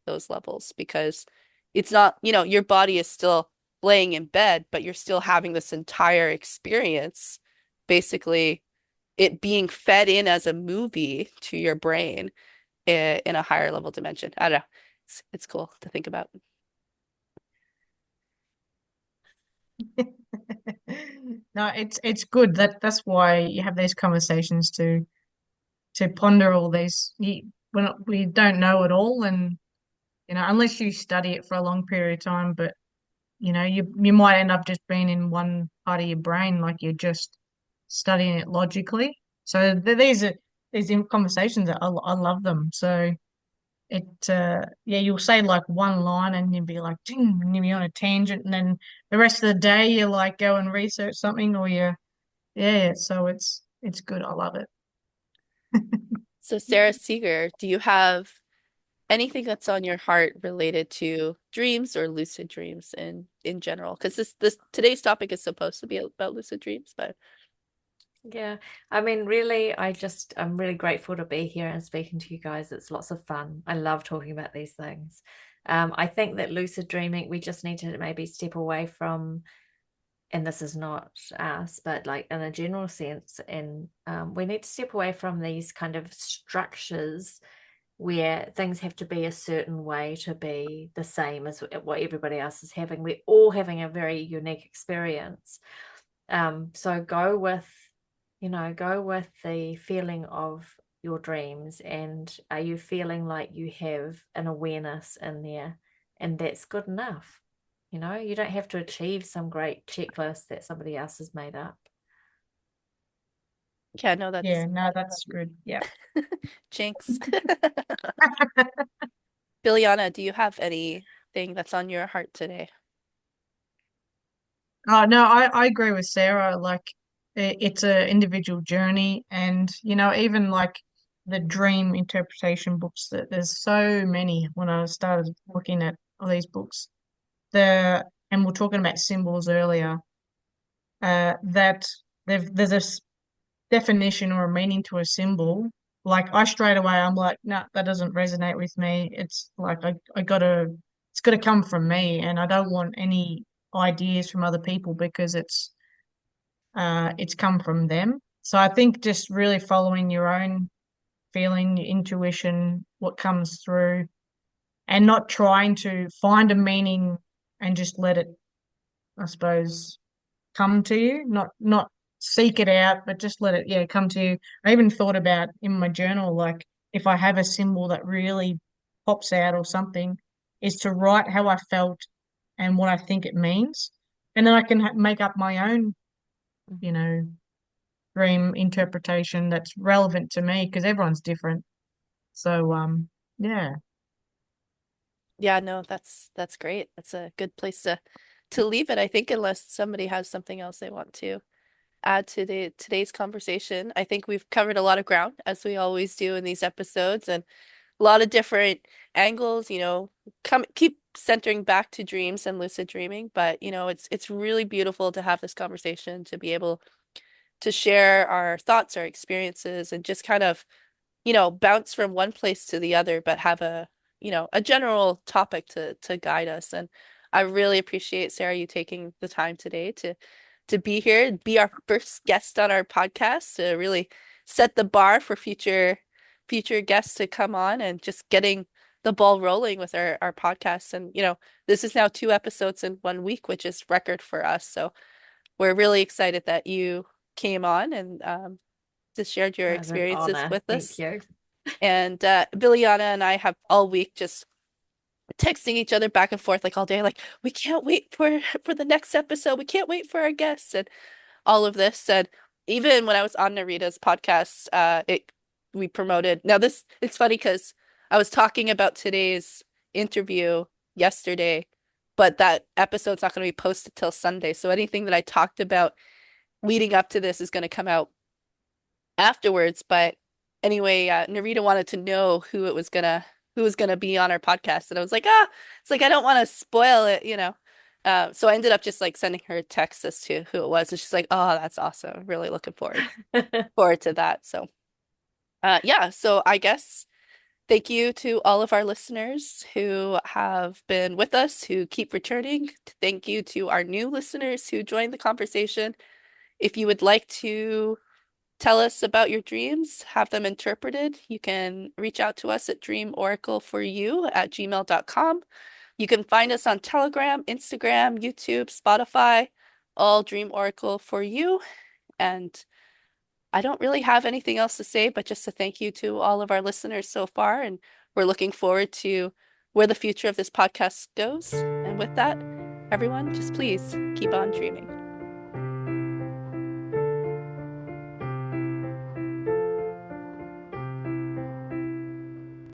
those levels because it's not, your body is still laying in bed, but you're still having this entire experience, basically it being fed in as a movie to your brain in a higher level dimension. I don't know. It's cool to think about.
No, it's good. That's why you have these conversations to ponder all these. We don't know it all, and unless you study it for a long period of time, but you might end up just being in one part of your brain, like you're just studying it logically. So these conversations. I love them. So yeah, you'll say like one line and you'll be like, ding, and you'll be on a tangent, and then the rest of the day you like go and research something, or yeah. So it's good. I love it.
So, Sarah Seager, do you have anything that's on your heart related to dreams or lucid dreams in general? Because this today's topic is supposed to be about lucid dreams, but
Yeah, I mean, really, I'm really grateful to be here and speaking to you guys. It's lots of fun. I love talking about these things. I think that lucid dreaming, we just need to maybe step away from, and this is not us, but like in a general sense, and we need to step away from these kind of structures where things have to be a certain way to be the same as what everybody else is having. We're all having a very unique experience. So go with the feeling of your dreams, and are you feeling like you have an awareness in there, and that's good enough. You don't have to achieve some great checklist that somebody else has made up.
yeah, no,
Yeah,
that's
no, that's good. Yeah.
jinx. Billiana, do you have anything that's on your heart today?
Oh no, I agree with Sarah. Like it's a individual journey, and even like the dream interpretation books. That there's so many. When I started looking at all these books, and we're talking about symbols earlier. That there's a definition or a meaning to a symbol. Like I straight away, I'm like, no, that doesn't resonate with me. It's like it's gotta come from me, and I don't want any ideas from other people because it's come from them. So I think just really following your own feeling, your intuition, what comes through, and not trying to find a meaning and just let it I suppose, come to you, not seek it out, but just let it, yeah, come to you. I even thought about in my journal, like if I have a symbol that really pops out or something, is to write how I felt and what I think it means, and then I can make up my own, you know, dream interpretation that's relevant to me because everyone's different. So, yeah,
Yeah, no, that's great. That's a good place to leave it, I think, unless somebody has something else they want to add to the today's conversation. I think we've covered a lot of ground, as we always do in these episodes, and a lot of different angles, come keep centering back to dreams and lucid dreaming, but it's really beautiful to have this conversation, to be able to share our thoughts, our experiences, and just kind of bounce from one place to the other, but have a general topic to guide us. And I really appreciate, Sarah, you taking the time today to be here, be our first guest on our podcast, to really set the bar for future guests to come on, and just getting the ball rolling with our podcast. And this is now 2 episodes in 1 week, which is record for us. So we're really excited that you came on and just shared your
As an
experiences
honor.
with
Thank
us.
you.
And Billiana and I have all week just texting each other back and forth like all day, like we can't wait for the next episode. We can't wait for our guests and all of this. And even when I was on Narita's podcast, it we promoted. Now this it's funny because I was talking about today's interview yesterday, but that episode's not going to be posted till Sunday. So anything that I talked about leading up to this is going to come out afterwards. But anyway, Narita wanted to know who was gonna be on our podcast, and I was like, it's like I don't want to spoil it. So I ended up just like sending her a text as to who it was, and she's like, "Oh, that's awesome! Really looking forward to that." So, yeah. So I guess thank you to all of our listeners who have been with us, who keep returning. Thank you to our new listeners who joined the conversation. If you would like to tell us about your dreams, have them interpreted, you can reach out to us at dreamoracleforyou@gmail.com. You can find us on Telegram, Instagram, YouTube, Spotify, all Dream Oracle for You. And I don't really have anything else to say, but just to thank you to all of our listeners so far. And we're looking forward to where the future of this podcast goes. And with that, everyone, just please keep on dreaming.